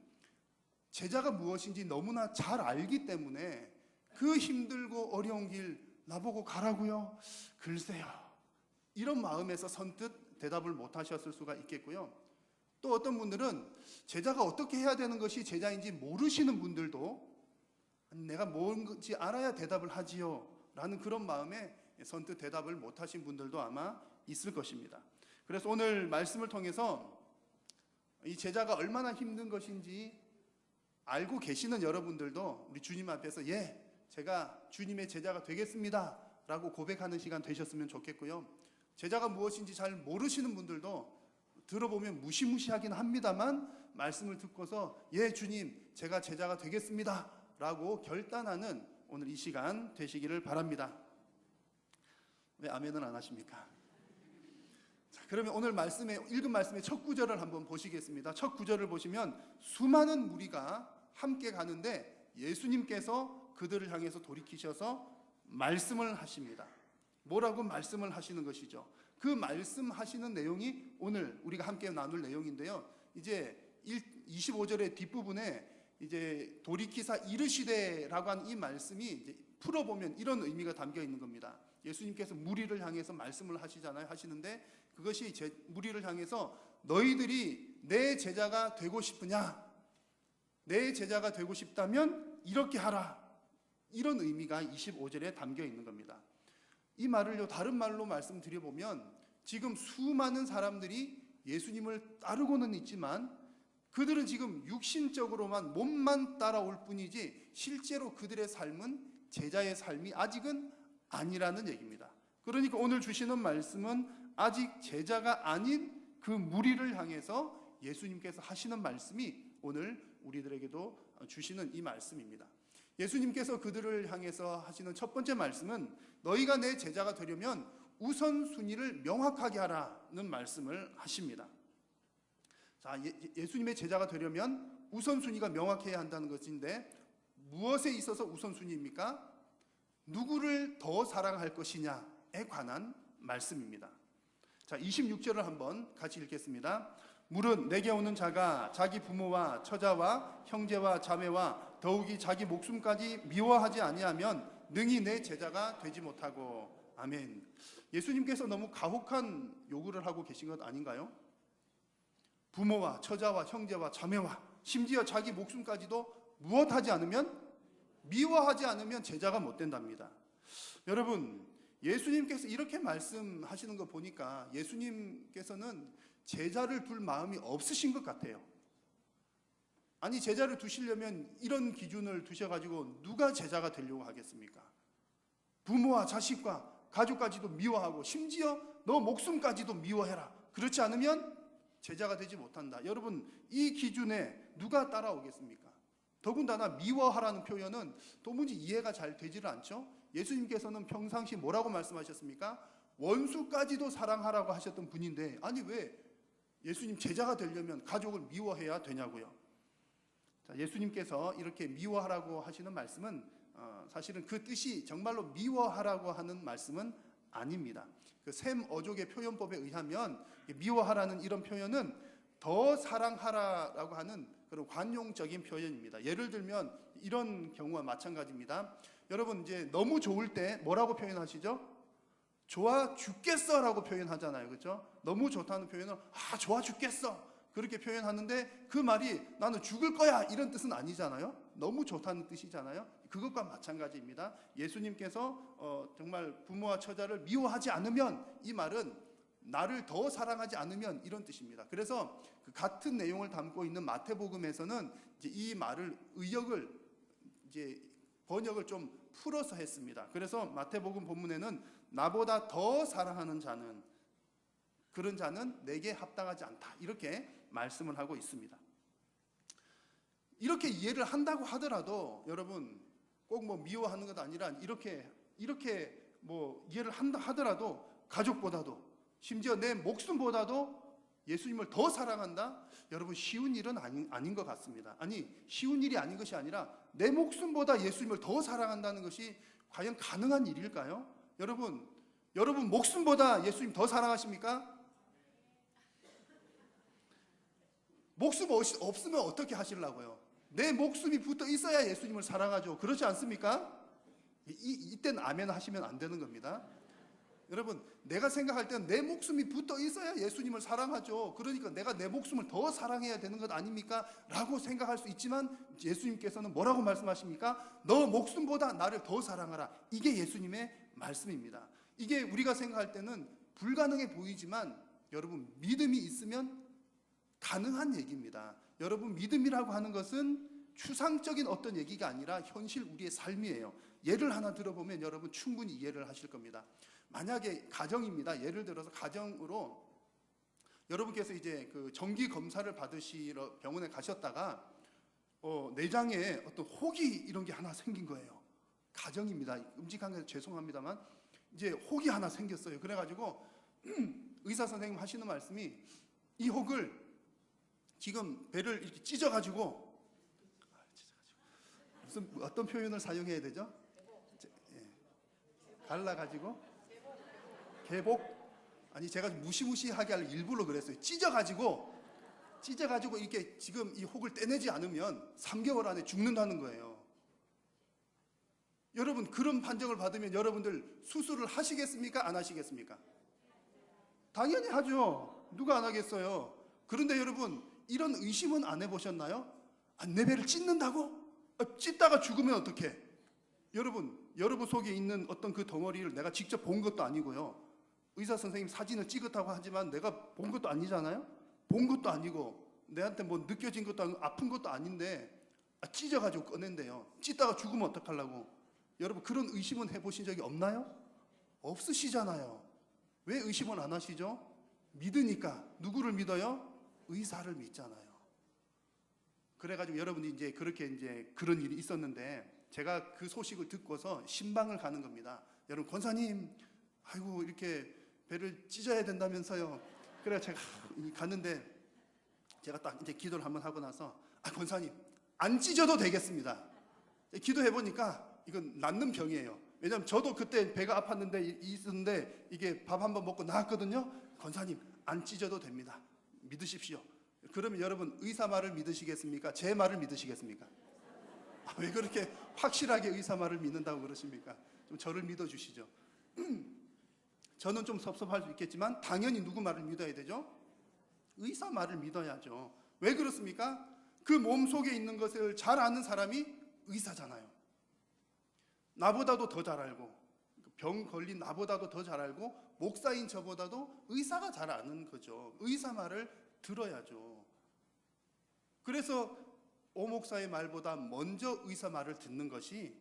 제자가 무엇인지 너무나 잘 알기 때문에 그 힘들고 어려운 길 나보고 가라고요? 글쎄요. 이런 마음에서 선뜻 대답을 못 하셨을 수가 있겠고요. 또 어떤 분들은 제자가 어떻게 해야 되는 것이 제자인지 모르시는 분들도 내가 뭔지 알아야 대답을 하지요 라는 그런 마음에 선뜻 대답을 못 하신 분들도 아마 있을 것입니다. 그래서 오늘 말씀을 통해서 이 제자가 얼마나 힘든 것인지 알고 계시는 여러분들도 우리 주님 앞에서 제가 주님의 제자가 되겠습니다 라고 고백하는 시간 되셨으면 좋겠고요. 제자가 무엇인지 잘 모르시는 분들도 들어보면 무시무시하긴 합니다만 말씀을 듣고서 주님 제가 제자가 되겠습니다 하자라고 결단하는 오늘 이 시간 되시기를 바랍니다. 왜 아멘은 안 하십니까? 자, 그러면 오늘 읽은 말씀의 첫 구절을 한번 보시겠습니다. 첫 구절을 보시면 수많은 무리가 함께 가는데 예수님께서 그들을 향해서 돌이키셔서 말씀을 하십니다. 뭐라고 말씀을 하시는 것이죠? 그 말씀하시는 내용이 오늘 우리가 함께 나눌 내용인데요. 이제 25절의 뒷부분에 이제 돌이키사 이르시되라고 하는 이 말씀이 이제 풀어보면 이런 의미가 담겨 있는 겁니다. 예수님께서 무리를 향해서 말씀을 하시는데 그것이 무리를 향해서 너희들이 내 제자가 되고 싶으냐? 내 제자가 되고 싶다면 이렇게 하라. 이런 의미가 25절에 담겨 있는 겁니다. 이 말을요, 다른 말로 말씀드려보면 지금 수많은 사람들이 예수님을 따르고는 있지만 그들은 지금 육신적으로만 몸만 따라올 뿐이지 실제로 그들의 삶은 제자의 삶이 아직은 아니라는 얘기입니다. 그러니까 오늘 주시는 말씀은 아직 제자가 아닌 그 무리를 향해서 예수님께서 하시는 말씀이 오늘 우리들에게도 주시는 이 말씀입니다. 예수님께서 그들을 향해서 하시는 첫 번째 말씀은 너희가 내 제자가 되려면 우선순위를 명확하게 하라는 말씀을 하십니다. 자, 예수님의 제자가 되려면 우선순위가 명확해야 한다는 것인데 무엇에 있어서 우선순위입니까? 누구를 더 사랑할 것이냐에 관한 말씀입니다. 자, 26절을 한번 같이 읽겠습니다. 무릇 내게 오는 자가 자기 부모와 처자와 형제와 자매와 더욱이 자기 목숨까지 미워하지 아니하면 능히 내 제자가 되지 못하고. 아멘. 예수님께서 너무 가혹한 요구를 하고 계신 것 아닌가요? 부모와 처자와 형제와 자매와 심지어 자기 목숨까지도 무엇하지 않으면, 미워하지 않으면 제자가 못 된답니다. 여러분, 예수님께서 이렇게 말씀하시는 거 보니까 예수님께서는 제자를 둘 마음이 없으신 것 같아요. 아니, 제자를 두시려면 이런 기준을 두셔가지고 누가 제자가 되려고 하겠습니까? 부모와 자식과 가족까지도 미워하고 심지어 너 목숨까지도 미워해라. 그렇지 않으면 제자가 되지 못한다. 여러분, 이 기준에 누가 따라오겠습니까? 더군다나 미워하라는 표현은 도무지 이해가 잘 되지를 않죠. 예수님께서는 평상시 뭐라고 말씀하셨습니까? 원수까지도 사랑하라고 하셨던 분인데 아니 왜 예수님 제자가 되려면 가족을 미워해야 되냐고요. 자, 예수님께서 이렇게 미워하라고 하시는 말씀은 사실은 그 뜻이 정말로 미워하라고 하는 말씀은 아닙니다. 그 셈 어족의 표현법에 의하면 미워하라는 이런 표현은 더 사랑하라라고 하는 그런 관용적인 표현입니다. 예를 들면 이런 경우와 마찬가지입니다. 여러분, 이제 너무 좋을 때 뭐라고 표현하시죠? 좋아 죽겠어라고 표현하잖아요. 그렇죠? 너무 좋다는 표현은 좋아 죽겠어 그렇게 표현하는데 그 말이 나는 죽을 거야 이런 뜻은 아니잖아요. 너무 좋다는 뜻이잖아요. 그것과 마찬가지입니다. 예수님께서 정말 부모와 처자를 미워하지 않으면, 이 말은 나를 더 사랑하지 않으면 이런 뜻입니다. 그래서 그 같은 내용을 담고 있는 마태복음에서는 이제 이 말을 번역을 좀 풀어서 했습니다. 그래서 마태복음 본문에는 나보다 더 사랑하는 자는, 그런 자는 내게 합당하지 않다, 이렇게 말씀을 하고 있습니다. 이렇게 이해를 한다고 하더라도 여러분, 꼭 뭐 미워하는 것 아니라 이렇게 뭐 이해를 한다 하더라도 가족보다도 심지어 내 목숨보다도 예수님을 더 사랑한다? 여러분, 쉬운 일은 아닌 것 같습니다. 아니, 쉬운 일이 아닌 것이 아니라 내 목숨보다 예수님을 더 사랑한다는 것이 과연 가능한 일일까요? 여러분 목숨보다 예수님 더 사랑하십니까? 목숨 없으면 어떻게 하시려고요? 내 목숨이 붙어 있어야 예수님을 사랑하죠. 그렇지 않습니까? 이때는 아멘 하시면 안 되는 겁니다. 여러분, 내가 생각할 때는 내 목숨이 붙어 있어야 예수님을 사랑하죠. 그러니까 내가 내 목숨을 더 사랑해야 되는 것 아닙니까? 라고 생각할 수 있지만 예수님께서는 뭐라고 말씀하십니까? 너 목숨보다 나를 더 사랑하라. 이게 예수님의 말씀입니다. 이게 우리가 생각할 때는 불가능해 보이지만 여러분, 믿음이 있으면 가능한 얘기입니다. 여러분, 믿음이라고 하는 것은 추상적인 어떤 얘기가 아니라 현실 우리의 삶이에요. 예를 하나 들어보면 여러분 충분히 이해를 하실 겁니다. 만약에 가정입니다. 예를 들어서 가정으로 여러분께서 이제 그 정기 검사를 받으시러 병원에 가셨다가 내장에 어떤 혹이 이런 게 하나 생긴 거예요. 가정입니다. 끔찍한 게 죄송합니다만 이제 혹이 하나 생겼어요. 그래가지고 의사 선생님 하시는 말씀이 이 혹을 지금 배를 이렇게 찢어가지고 무슨 어떤 표현을 사용해야 되죠? 갈라가지고 개복? 아니 제가 무시무시하게 할 일부러 그랬어요. 찢어가지고 이렇게 지금 이 혹을 떼내지 않으면 3개월 안에 죽는다는 거예요. 여러분 그런 판정을 받으면 여러분들 수술을 하시겠습니까? 안 하시겠습니까? 당연히 하죠. 누가 안 하겠어요. 그런데 여러분 이런 의심은 안 해보셨나요? 내 배를 찢는다고? 찢다가 죽으면 어떡해? 여러분 속에 있는 어떤 그 덩어리를 내가 직접 본 것도 아니고요. 의사 선생님 사진을 찍었다고 하지만 내가 본 것도 아니잖아요. 본 것도 아니고 내한테 뭐 느껴진 것도 아니고 아픈 것도 아닌데 찢어가지고 꺼낸대요. 찢다가 죽으면 어떡하려고? 여러분 그런 의심은 해보신 적이 없나요? 없으시잖아요. 왜 의심을 안 하시죠? 믿으니까. 누구를 믿어요? 의사를 믿잖아요. 그래가지고 여러분이 이제 그렇게 이제 그런 일이 있었는데 제가 그 소식을 듣고서 신방을 가는 겁니다. 여러분 권사님, 아이고 이렇게 배를 찢어야 된다면서요. 그래 제가 갔는데 제가 딱 이제 기도를 한번 하고 나서 권사님 안 찢어도 되겠습니다. 기도해 보니까 이건 낫는 병이에요. 왜냐하면 저도 그때 배가 아팠는데 있었는데 이게 밥 한번 먹고 나았거든요. 권사님 안 찢어도 됩니다. 믿으십시오. 그러면 여러분 의사 말을 믿으시겠습니까? 제 말을 믿으시겠습니까? 왜 그렇게 확실하게 의사 말을 믿는다고 그러십니까? 좀 저를 믿어주시죠. 저는 좀 섭섭할 수 있겠지만 당연히 누구 말을 믿어야 되죠? 의사 말을 믿어야죠. 왜 그렇습니까? 그 몸속에 있는 것을 잘 아는 사람이 의사잖아요. 나보다도 더 잘 알고 병 걸린 나보다도 더 잘 알고 목사인 저보다도 의사가 잘 아는 거죠. 의사 말을 들어야죠. 그래서 오 목사의 말보다 먼저 의사 말을 듣는 것이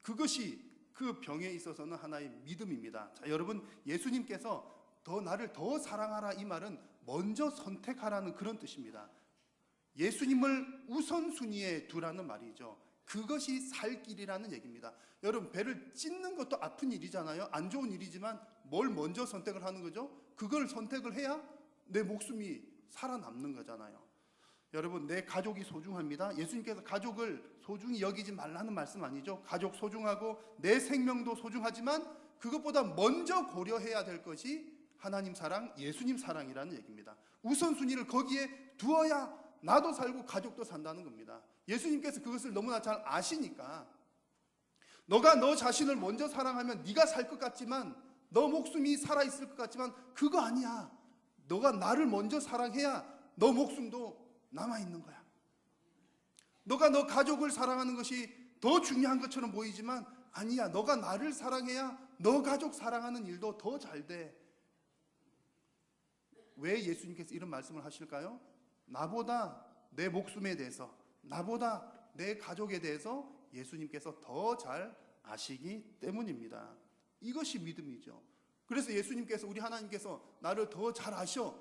그것이 그 병에 있어서는 하나의 믿음입니다. 자, 여러분 예수님께서 나를 더 사랑하라 이 말은 먼저 선택하라는 그런 뜻입니다. 예수님을 우선순위에 두라는 말이죠. 그것이 살 길이라는 얘기입니다. 여러분 배를 찢는 것도 아픈 일이잖아요. 안 좋은 일이지만 뭘 먼저 선택을 하는 거죠? 그걸 선택을 해야 내 목숨이 살아남는 거잖아요. 여러분 내 가족이 소중합니다. 예수님께서 가족을 소중히 여기지 말라는 말씀 아니죠. 가족 소중하고 내 생명도 소중하지만 그것보다 먼저 고려해야 될 것이 하나님 사랑, 예수님 사랑이라는 얘기입니다. 우선순위를 거기에 두어야 나도 살고 가족도 산다는 겁니다. 예수님께서 그것을 너무나 잘 아시니까 너가 너 자신을 먼저 사랑하면 네가 살 것 같지만 너 목숨이 살아있을 것 같지만 그거 아니야. 너가 나를 먼저 사랑해야 너 목숨도 남아있는 거야. 너가 너 가족을 사랑하는 것이 더 중요한 것처럼 보이지만 아니야. 너가 나를 사랑해야 너 가족 사랑하는 일도 더 잘 돼. 왜 예수님께서 이런 말씀을 하실까요? 나보다 내 목숨에 대해서, 나보다 내 가족에 대해서 예수님께서 더 잘 아시기 때문입니다. 이것이 믿음이죠. 그래서 예수님께서, 우리 하나님께서 나를 더 잘 아셔.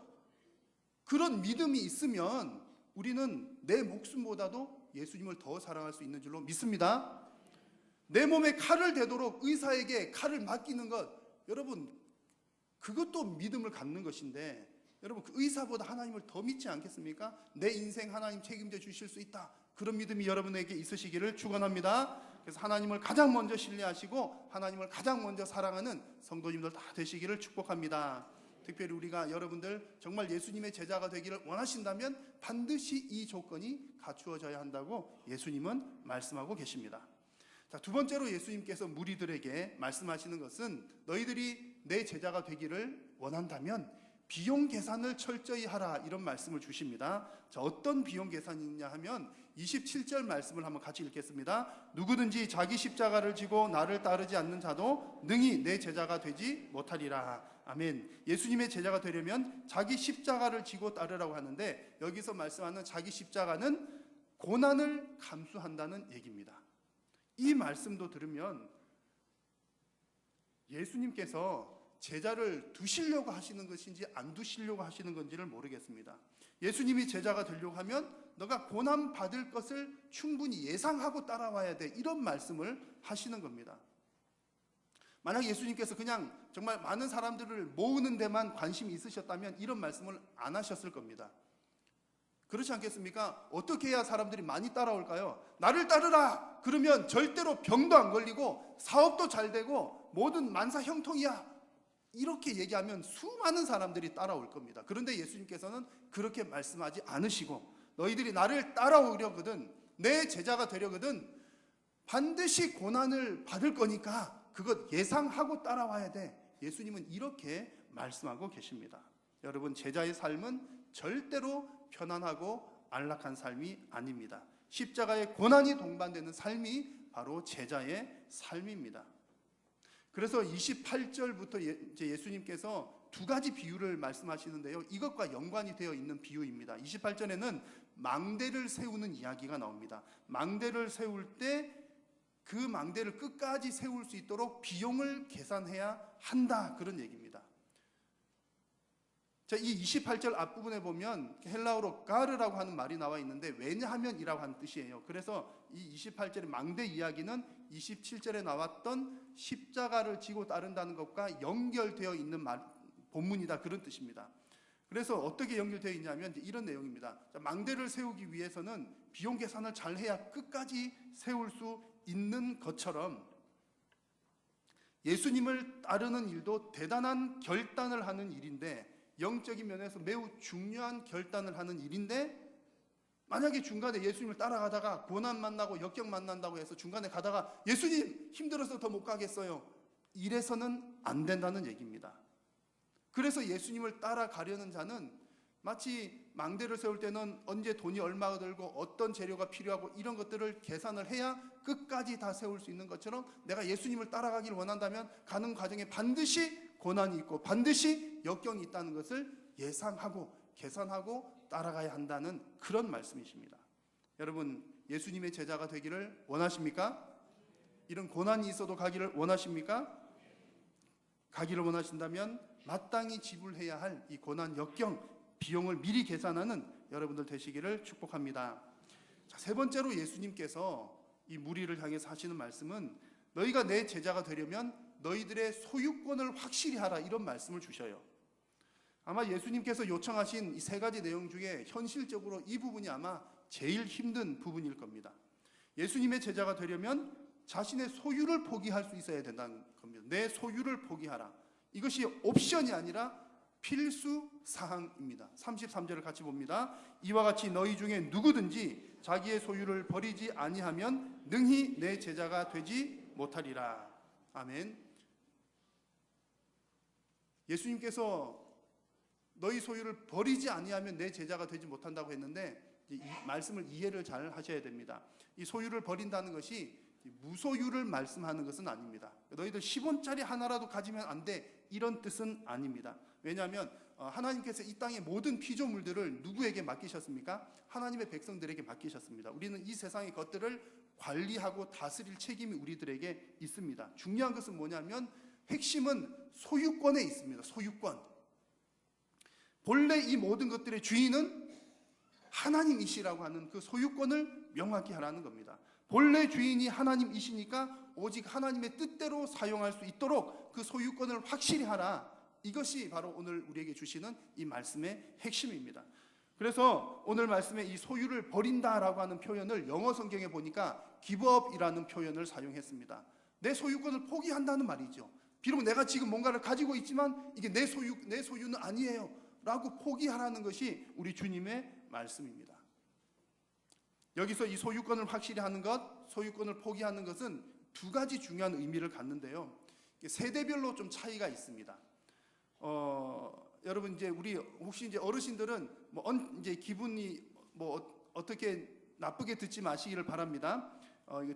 그런 믿음이 있으면 우리는 내 목숨보다도 예수님을 더 사랑할 수 있는 줄로 믿습니다. 내 몸에 칼을 대도록 의사에게 칼을 맡기는 것, 여러분 그것도 믿음을 갖는 것인데 여러분 그 의사보다 하나님을 더 믿지 않겠습니까? 내 인생 하나님 책임져 주실 수 있다. 그런 믿음이 여러분에게 있으시기를 축원합니다. 그래서 하나님을 가장 먼저 신뢰하시고 하나님을 가장 먼저 사랑하는 성도님들 다 되시기를 축복합니다. 특별히 우리가 여러분들 정말 예수님의 제자가 되기를 원하신다면 반드시 이 조건이 갖추어져야 한다고 예수님은 말씀하고 계십니다. 자, 두 번째로 예수님께서 무리들에게 말씀하시는 것은 너희들이 내 제자가 되기를 원한다면 비용 계산을 철저히 하라, 이런 말씀을 주십니다. 자, 어떤 비용 계산이냐 하면 27절 말씀을 한번 같이 읽겠습니다. 누구든지 자기 십자가를 지고 나를 따르지 않는 자도 능히 내 제자가 되지 못하리라. 아멘. 예수님의 제자가 되려면 자기 십자가를 지고 따르라고 하는데 여기서 말씀하는 자기 십자가는 고난을 감수한다는 얘기입니다. 이 말씀도 들으면 예수님께서 제자를 두시려고 하시는 것인지 안 두시려고 하시는 건지를 모르겠습니다. 예수님이 제자가 되려고 하면 너가 고난 받을 것을 충분히 예상하고 따라와야 돼, 이런 말씀을 하시는 겁니다. 만약 예수님께서 그냥 정말 많은 사람들을 모으는 데만 관심이 있으셨다면 이런 말씀을 안 하셨을 겁니다. 그렇지 않겠습니까? 어떻게 해야 사람들이 많이 따라올까요? 나를 따르라! 그러면 절대로 병도 안 걸리고 사업도 잘 되고 모든 만사 형통이야, 이렇게 얘기하면 수많은 사람들이 따라올 겁니다. 그런데 예수님께서는 그렇게 말씀하지 않으시고, 너희들이 나를 따라오려거든, 내 제자가 되려거든 반드시 고난을 받을 거니까 그것 예상하고 따라와야 돼. 예수님은 이렇게 말씀하고 계십니다. 여러분, 제자의 삶은 절대로 편안하고 안락한 삶이 아닙니다. 십자가의 고난이 동반되는 삶이 바로 제자의 삶입니다. 그래서 28절부터 예수님께서 두 가지 비유를 말씀하시는데요, 이것과 연관이 되어 있는 비유입니다. 28절에는 망대를 세우는 이야기가 나옵니다. 망대를 세울 때 그 망대를 끝까지 세울 수 있도록 비용을 계산해야 한다, 그런 얘기입니다. 자, 이 28절 앞부분에 보면 헬라어로 가르라고 하는 말이 나와 있는데 왜냐하면이라고 하는 뜻이에요. 그래서 이 28절의 망대 이야기는 27절에 나왔던 십자가를 지고 따른다는 것과 연결되어 있는 본문이다, 그런 뜻입니다. 그래서 어떻게 연결되어 있냐면 이런 내용입니다. 자, 망대를 세우기 위해서는 비용 계산을 잘 해야 끝까지 세울 수 있는 것처럼 예수님을 따르는 일도 대단한 결단을 하는 일인데, 영적인 면에서 매우 중요한 결단을 하는 일인데, 만약에 중간에 예수님을 따라가다가 고난 만나고 역경 만난다고 해서 중간에 가다가 예수님 힘들어서 더 못 가겠어요, 이래서는 안 된다는 얘기입니다. 그래서 예수님을 따라가려는 자는 마치 망대를 세울 때는 언제 돈이 얼마가 들고 어떤 재료가 필요하고 이런 것들을 계산을 해야 끝까지 다 세울 수 있는 것처럼, 내가 예수님을 따라가길 원한다면 가는 과정에 반드시 고난이 있고 반드시 역경이 있다는 것을 예상하고 계산하고 따라가야 한다는 그런 말씀이십니다. 여러분, 예수님의 제자가 되기를 원하십니까? 이런 고난이 있어도 가기를 원하십니까? 가기를 원하신다면 마땅히 지불해야 할 이 고난, 역경, 비용을 미리 계산하는 여러분들 되시기를 축복합니다. 자, 세 번째로 예수님께서 이 무리를 향해서 하시는 말씀은 너희가 내 제자가 되려면 너희들의 소유권을 확실히 하라, 이런 말씀을 주셔요. 아마 예수님께서 요청하신 이 세 가지 내용 중에 현실적으로 이 부분이 아마 제일 힘든 부분일 겁니다. 예수님의 제자가 되려면 자신의 소유를 포기할 수 있어야 된다는 겁니다. 내 소유를 포기하라. 이것이 옵션이 아니라 필수 사항입니다. 33절을 같이 봅니다. 이와 같이 너희 중에 누구든지 자기의 소유를 버리지 아니하면 능히 내 제자가 되지 못하리라. 아멘. 예수님께서 너희 소유를 버리지 아니하면 내 제자가 되지 못한다고 했는데, 이 말씀을 이해를 잘 하셔야 됩니다. 이 소유를 버린다는 것이 무소유를 말씀하는 것은 아닙니다. 너희들 10원짜리 하나라도 가지면 안 돼, 이런 뜻은 아닙니다. 왜냐하면 하나님께서 이 땅의 모든 피조물들을 누구에게 맡기셨습니까? 하나님의 백성들에게 맡기셨습니다. 우리는 이 세상의 것들을 관리하고 다스릴 책임이 우리들에게 있습니다. 중요한 것은 뭐냐면 핵심은 소유권에 있습니다. 소유권. 본래 이 모든 것들의 주인은 하나님이시라고 하는 그 소유권을 명확히 하라는 겁니다. 본래 주인이 하나님이시니까 오직 하나님의 뜻대로 사용할 수 있도록 그 소유권을 확실히 하라. 이것이 바로 오늘 우리에게 주시는 이 말씀의 핵심입니다. 그래서 오늘 말씀에 이 소유를 버린다라고 하는 표현을 영어 성경에 보니까 give up이라는 표현을 사용했습니다. 내 소유권을 포기한다는 말이죠. 비록 내가 지금 뭔가를 가지고 있지만 이게 내 소유는 아니에요 라고 포기하라는 것이 우리 주님의 말씀입니다. 여기서 이 소유권을 확실히 하는 것, 소유권을 포기하는 것은 두 가지 중요한 의미를 갖는데요. 세대별로 좀 차이가 있습니다. 여러분 이제 우리 혹시 이제 어르신들은 이제 기분이 어떻게 나쁘게 듣지 마시기를 바랍니다.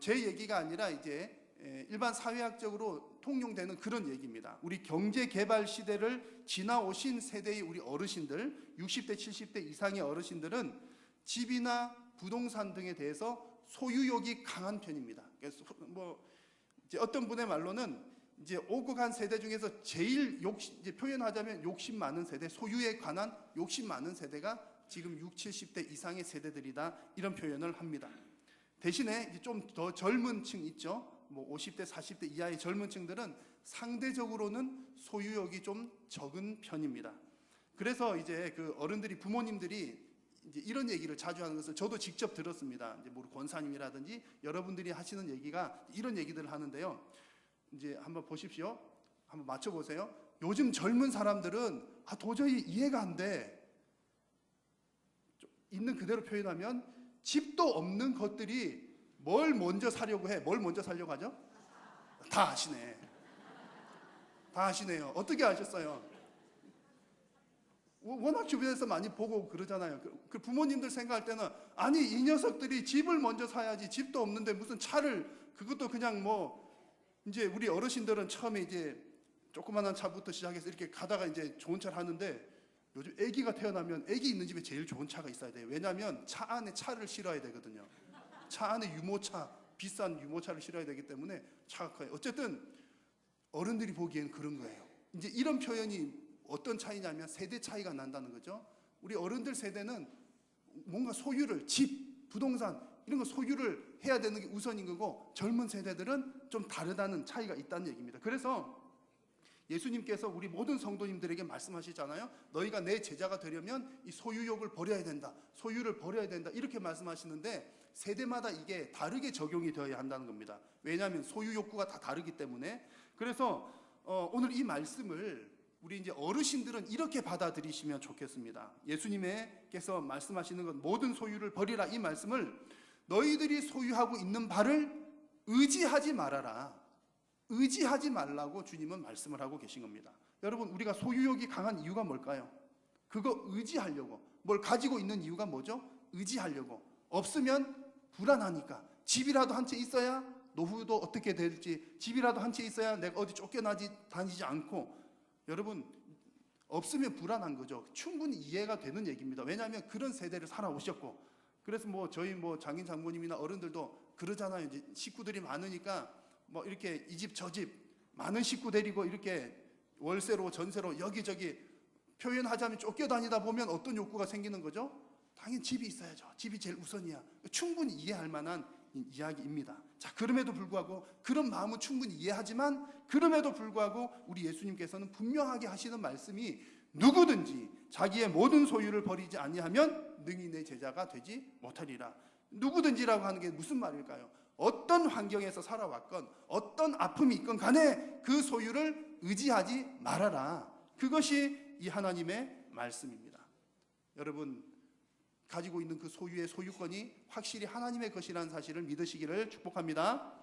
제 얘기가 아니라 이제 일반 사회학적으로 통용되는 그런 얘기입니다. 우리 경제 개발 시대를 지나오신 세대의 우리 어르신들, 60대 70대 이상의 어르신들은 집이나 부동산 등에 대해서 소유욕이 강한 편입니다. 그래서 이제 어떤 분의 말로는 이제 오고 간 세대 중에서 제일 이제 표현하자면 욕심 많은 세대, 소유에 관한 욕심 많은 세대가 지금 60, 70대 이상의 세대들이다, 이런 표현을 합니다. 대신에 이제 좀 더 젊은 층 있죠. 뭐 50대, 40대 이하의 젊은 층들은 상대적으로는 소유욕이 좀 적은 편입니다. 그래서 이제 그 어른들이, 부모님들이 이제 이런 얘기를 자주 하는 것을 저도 직접 들었습니다. 이제 뭐 권사님이라든지 여러분들이 하시는 얘기가 이런 얘기들을 하는데요. 이제 한번 보십시오. 한번 맞춰보세요. 요즘 젊은 사람들은 도저히 이해가 안 돼. 있는 그대로 표현하면 집도 없는 것들이 뭘 먼저 사려고 해? 뭘 먼저 사려고 하죠? 다 아시네. 다 아시네요. 어떻게 아셨어요? 워낙 주변에서 많이 보고 그러잖아요. 그 부모님들 생각할 때는 아니 이 녀석들이 집을 먼저 사야지, 집도 없는데 무슨 차를, 그것도 그냥 뭐 이제 우리 어르신들은 처음에 이제 조그만한 차부터 시작해서 이렇게 가다가 이제 좋은 차를 하는데, 요즘 아기가 태어나면 아기 있는 집에 제일 좋은 차가 있어야 돼요. 왜냐하면 차 안에 차를 실어야 되거든요. 차 안에 유모차, 비싼 유모차를 실어야 되기 때문에 차가 커요. 어쨌든 어른들이 보기엔 그런 거예요. 이제 이런 표현이 어떤 차이냐면 세대 차이가 난다는 거죠. 우리 어른들 세대는 뭔가 소유를, 집, 부동산 이런 거 소유를 해야 되는 게 우선인 거고, 젊은 세대들은 좀 다르다는 차이가 있다는 얘기입니다. 그래서 예수님께서 우리 모든 성도님들에게 말씀하시잖아요. 너희가 내 제자가 되려면 이 소유욕을 버려야 된다, 소유를 버려야 된다, 이렇게 말씀하시는데 세대마다 이게 다르게 적용이 되어야 한다는 겁니다. 왜냐하면 소유 욕구가 다 다르기 때문에. 그래서 오늘 이 말씀을 우리 이제 어르신들은 이렇게 받아들이시면 좋겠습니다. 예수님께서 말씀하시는 건 모든 소유를 버리라, 이 말씀을 너희들이 소유하고 있는 바를 의지하지 말아라, 의지하지 말라고 주님은 말씀을 하고 계신 겁니다. 여러분, 우리가 소유욕이 강한 이유가 뭘까요? 그거 의지하려고, 뭘 가지고 있는 이유가 뭐죠? 의지하려고. 없으면 불안하니까. 집이라도 한 채 있어야 노후도 어떻게 될지, 집이라도 한 채 있어야 내가 어디 쫓겨나지 다니지 않고. 여러분, 없으면 불안한 거죠. 충분히 이해가 되는 얘기입니다. 왜냐하면 그런 세대를 살아오셨고. 그래서 뭐 저희 뭐 장인 장모님이나 어른들도 그러잖아요. 이제 식구들이 많으니까 뭐 이렇게 이 집 저 집 많은 식구 데리고 이렇게 월세로 전세로 여기저기, 표현하자면 쫓겨다니다 보면 어떤 욕구가 생기는 거죠? 당연히 집이 있어야죠. 집이 제일 우선이야. 충분히 이해할 만한 이야기입니다. 자, 그럼에도 불구하고, 그런 마음은 충분히 이해하지만 그럼에도 불구하고 우리 예수님께서는 분명하게 하시는 말씀이, 누구든지 자기의 모든 소유를 버리지 아니하면 능히 내 제자가 되지 못하리라. 누구든지라고 하는 게 무슨 말일까요? 어떤 환경에서 살아왔건 어떤 아픔이 있건 간에 그 소유를 의지하지 말아라. 그것이 이 하나님의 말씀입니다. 여러분, 가지고 있는 그 소유의 소유권이 확실히 하나님의 것이라는 사실을 믿으시기를 축복합니다.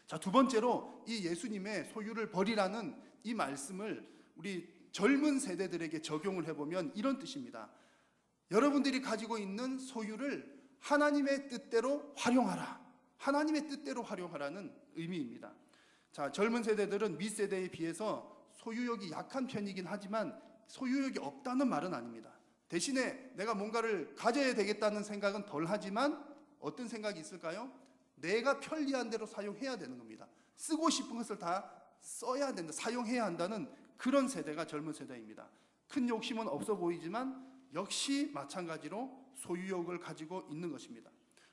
자, 두 번째로 이 예수님의 소유를 버리라는 이 말씀을 우리 젊은 세대들에게 적용을 해보면 이런 뜻입니다. 여러분들이 가지고 있는 소유를 하나님의 뜻대로 활용하라. 하나님의 뜻대로 활용하라는 의미입니다. 자, 젊은 세대들은 밑세대에 비해서 소유욕이 약한 편이긴 하지만 소유욕이 없다는 말은 아닙니다. 대신에 내가 뭔가를 가져야 되겠다는 생각은 덜 하지만 어떤 생각이 있을까요? 내가 편리한 대로 사용해야 되는 겁니다. 쓰고 싶은 것을 다 써야 된다, 사용해야 한다는 그런 세대가 젊은 세대입니다. 큰 욕심은 없어 보이지만 역시 마찬가지로 소유욕을 가지고 있는 것입니다.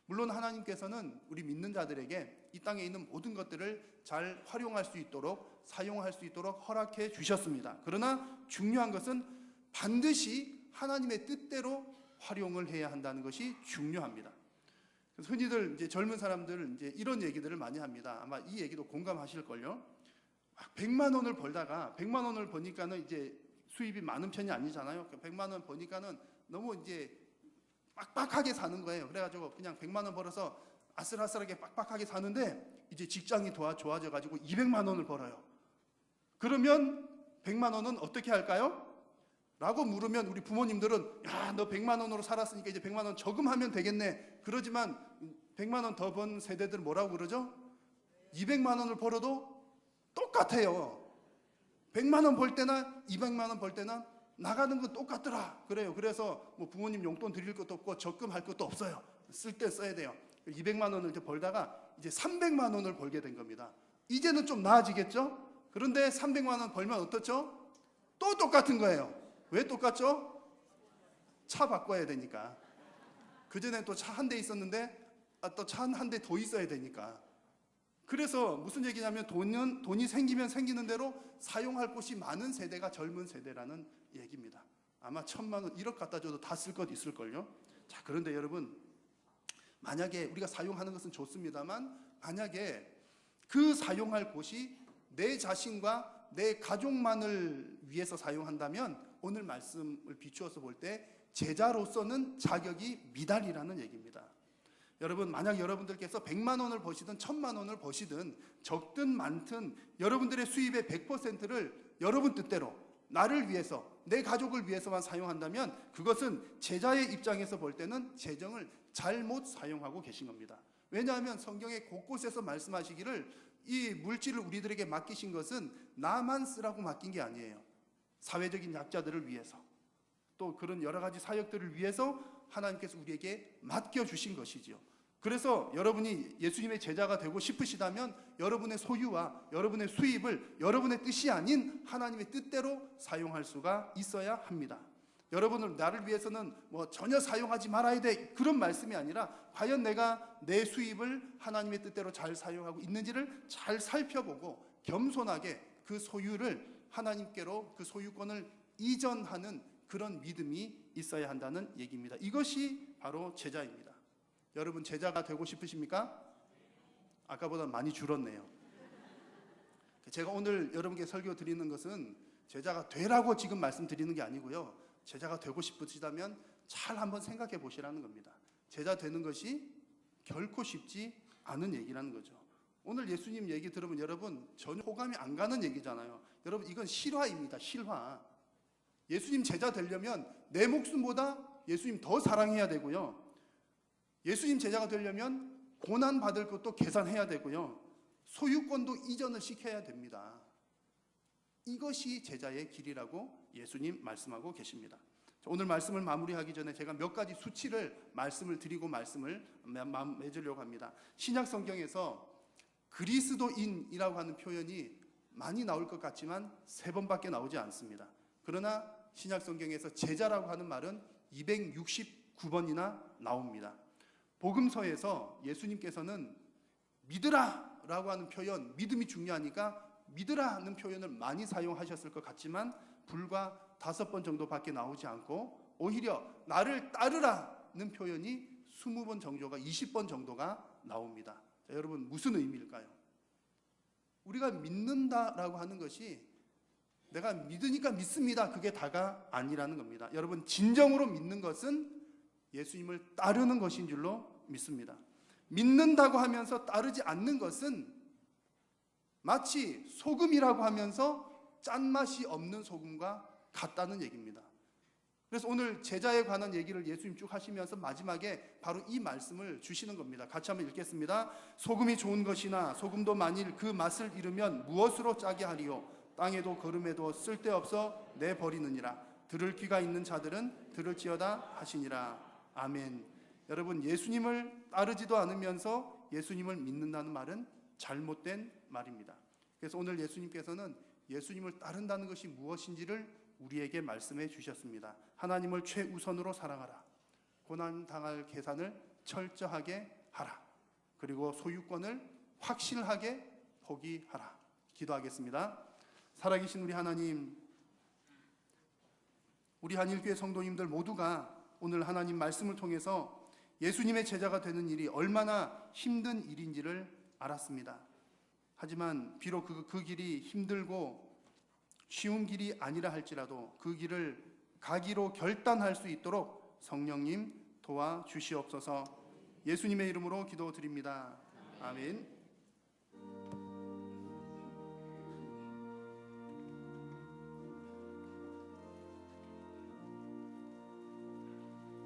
물론 하나님께서는 우리 믿는 자들에게 이 땅에 있는 모든 것들을 잘 활용할 수 있도록, 사용할 수 있도록 허락해 주셨습니다. 그러나 중요한 것은 반드시 하나님의 뜻대로 활용을 해야 한다는 것이 중요합니다. 그래서 흔히들 이제 젊은 사람들 이제 이런 얘기들을 많이 합니다. 아마 이 얘기도 공감하실 걸요. 100만 원을 벌다가 100만 원을 버니까는 이제 수입이 많은 편이 아니잖아요. 100만 원 버니까는 너무 이제 빡빡하게 사는 거예요. 그래가지고 그냥 100만 원 벌어서 아슬아슬하게 빡빡하게 사는데 이제 직장이 좋아져 가지고 200만 원을 벌어요. 그러면 100만 원은 어떻게 할까요? 라고 물으면 우리 부모님들은 야, 너 100만 원으로 살았으니까 이제 100만 원 저금하면 되겠네. 그러지만 100만 원 더 번 세대들 뭐라고 그러죠? 200만 원을 벌어도 똑같아요. 100만 원 벌 때나 200만 원 벌 때나 나가는 건 똑같더라. 그래요. 그래서 뭐 부모님 용돈 드릴 것도 없고 적금할 것도 없어요. 쓸 때 써야 돼요. 200만 원을 이제 벌다가 이제 300만 원을 벌게 된 겁니다. 이제는 좀 나아지겠죠? 그런데 300만 원 벌면 어떻죠? 또 똑같은 거예요. 왜 똑같죠? 차 바꿔야 되니까. 그전에 또 차 한 대 있었는데 또 차 한 대 더 있어야 되니까. 그래서 무슨 얘기냐면 돈이 생기면 생기는 대로 사용할 곳이 많은 세대가 젊은 세대라는 얘기입니다. 아마 1,000만 원, 1억 갖다 줘도 다 쓸 것 있을걸요. 자, 그런데 여러분, 만약에 우리가 사용하는 것은 좋습니다만 만약에 그 사용할 곳이 내 자신과 내 가족만을 위해서 사용한다면 오늘 말씀을 비추어서 볼 때 제자로서는 자격이 미달이라는 얘기입니다. 여러분, 만약 여러분들께서 100만 원을 버시든 1,000만 원을 버시든 적든 많든 여러분들의 수입의 100%를 여러분 뜻대로 나를 위해서, 내 가족을 위해서만 사용한다면 그것은 제자의 입장에서 볼 때는 재정을 잘못 사용하고 계신 겁니다. 왜냐하면 성경의 곳곳에서 말씀하시기를 이 물질을 우리들에게 맡기신 것은 나만 쓰라고 맡긴 게 아니에요. 사회적인 약자들을 위해서, 또 그런 여러 가지 사역들을 위해서 하나님께서 우리에게 맡겨주신 것이지요. 그래서 여러분이 예수님의 제자가 되고 싶으시다면 여러분의 소유와 여러분의 수입을 여러분의 뜻이 아닌 하나님의 뜻대로 사용할 수가 있어야 합니다. 여러분을 나를 위해서는 전혀 사용하지 말아야 돼, 그런 말씀이 아니라 과연 내가 내 수입을 하나님의 뜻대로 잘 사용하고 있는지를 잘 살펴보고 겸손하게 그 소유를 하나님께로 그 소유권을 이전하는 그런 믿음이 있어야 한다는 얘기입니다. 이것이 바로 제자입니다. 여러분, 제자가 되고 싶으십니까? 아까보다 많이 줄었네요. 제가 오늘 여러분께 설교 드리는 것은 제자가 되라고 지금 말씀드리는 게 아니고요, 제자가 되고 싶으시다면 잘 한번 생각해 보시라는 겁니다. 제자 되는 것이 결코 쉽지 않은 얘기라는 거죠. 오늘 예수님 얘기 들으면 여러분 전혀 호감이 안 가는 얘기잖아요. 여러분, 이건 실화입니다. 실화. 예수님 제자 되려면 내 목숨보다 예수님 더 사랑해야 되고요, 예수님 제자가 되려면 고난 받을 것도 계산해야 되고요, 소유권도 이전을 시켜야 됩니다. 이것이 제자의 길이라고 예수님 말씀하고 계십니다. 오늘 말씀을 마무리하기 전에 제가 몇 가지 수치를 말씀을 드리고 말씀을 맺으려고 합니다. 신약 성경에서 그리스도인이라고 하는 표현이 많이 나올 것 같지만 3번밖에 나오지 않습니다. 그러나 신약 성경에서 제자라고 하는 말은 269번이나 나옵니다. 복음서에서 예수님께서는 믿으라 라고 하는 표현, 믿음이 중요하니까 믿으라 하는 표현을 많이 사용하셨을 것 같지만 불과 5번 정도밖에 나오지 않고 오히려 나를 따르라는 표현이 20번 정도가 20번 정도가 나옵니다. 자, 여러분, 무슨 의미일까요? 우리가 믿는다라고 하는 것이 내가 믿으니까 믿습니다, 그게 다가 아니라는 겁니다. 여러분, 진정으로 믿는 것은 예수님을 따르는 것인 줄로 믿습니다. 믿는다고 하면서 따르지 않는 것은 마치 소금이라고 하면서 짠맛이 없는 소금과 같다는 얘기입니다. 그래서 오늘 제자에 관한 얘기를 예수님 쭉 하시면서 마지막에 바로 이 말씀을 주시는 겁니다. 같이 한번 읽겠습니다. 소금이 좋은 것이나 소금도 만일 그 맛을 잃으면 무엇으로 짜게 하리요? 땅에도 거름에도 쓸데없어 내버리느니라. 들을 귀가 있는 자들은 들을지어다 하시니라. 아멘. 여러분, 예수님을 따르지도 않으면서 예수님을 믿는다는 말은 잘못된 말입니다. 그래서 오늘 예수님께서는 예수님을 따른다는 것이 무엇인지를 우리에게 말씀해 주셨습니다. 하나님을 최우선으로 사랑하라. 고난당할 계산을 철저하게 하라. 그리고 소유권을 확실하게 포기하라. 기도하겠습니다. 살아계신 우리 하나님, 우리 한일교회 성도님들 모두가 오늘 하나님 말씀을 통해서 예수님의 제자가 되는 일이 얼마나 힘든 일인지를 알았습니다. 하지만 비록 그 길이 힘들고 쉬운 길이 아니라 할지라도 그 길을 가기로 결단할 수 있도록 성령님 도와주시옵소서. 예수님의 이름으로 기도드립니다. 아멘.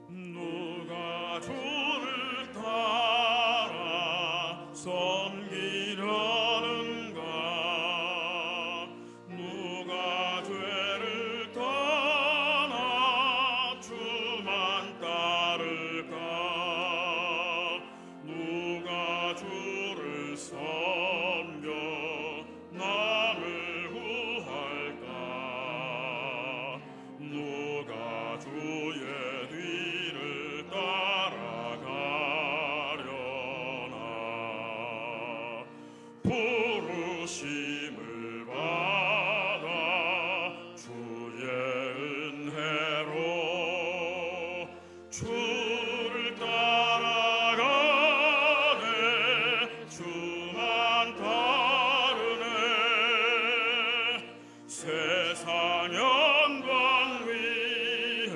누가 주를 따라 섬기려는가? 누가 죄를 떠나 주만 따를까? 누가 주를 세상 영광 위에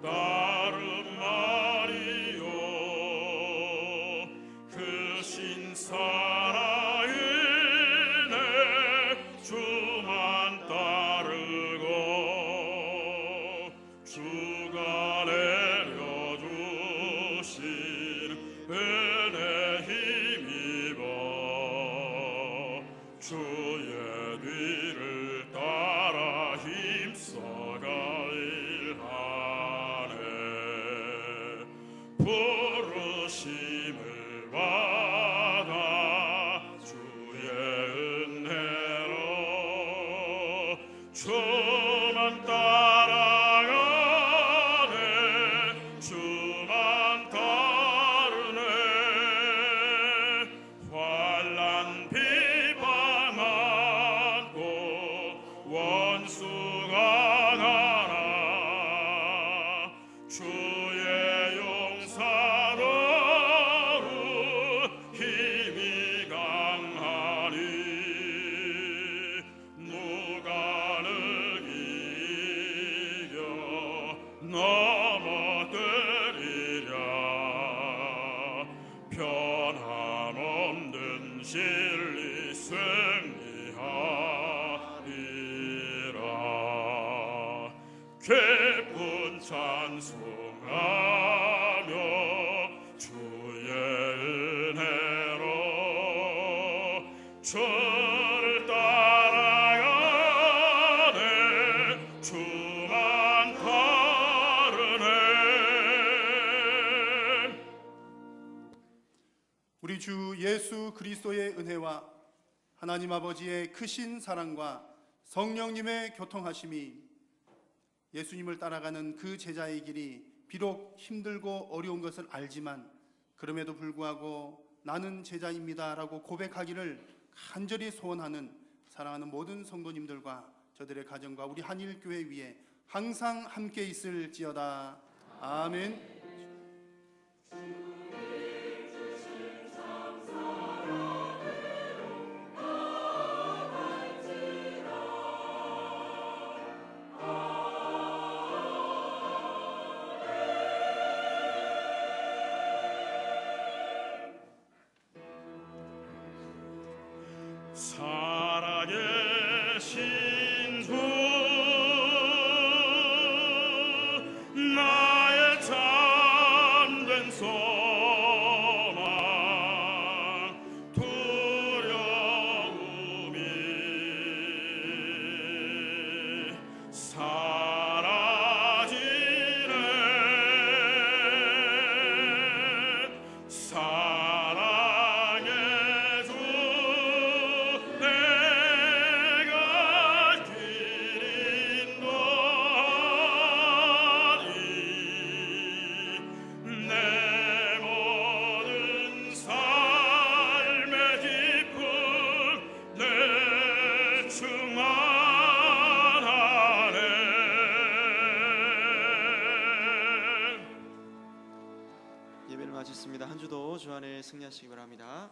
다른 말이요 그 신사랑이네 주만 따르고 주가 내려주신 은혜 힘입어 주의 뒤를 따라 힘써가 일하네 부르심을 받아 주의 은혜로 주만 따라가네 주만 따르네 환난 비방 많고 원수가 가라 주의 용사로 힘이 강하니 누가 를 이겨 넘어뜨리랴 변함없는 진리 승리하리라 기쁜 찬송하며 주의 은혜로 주를 따라가네 주만 따르네 우리 주 예수 그리스도의 은혜와 하나님 아버지의 크신 사랑과 성령님의 교통하심이 예수님을 따라가는 그 제자의 길이 비록 힘들고 어려운 것을 알지만 그럼에도 불구하고 나는 제자입니다라고 고백하기를 간절히 소원하는 사랑하는 모든 성도님들과 저들의 가정과 우리 한일교회 위에 항상 함께 있을지어다. 아멘. 살아계신 주 나의 참된 소망 두려움이 사라지네 사랑의 주 내가 길 인도하니 내 모든 삶의 기쁨 내 충만하네 예배를 마쳤습니다. 한 주도 주 안에 승리하시기 바랍니다.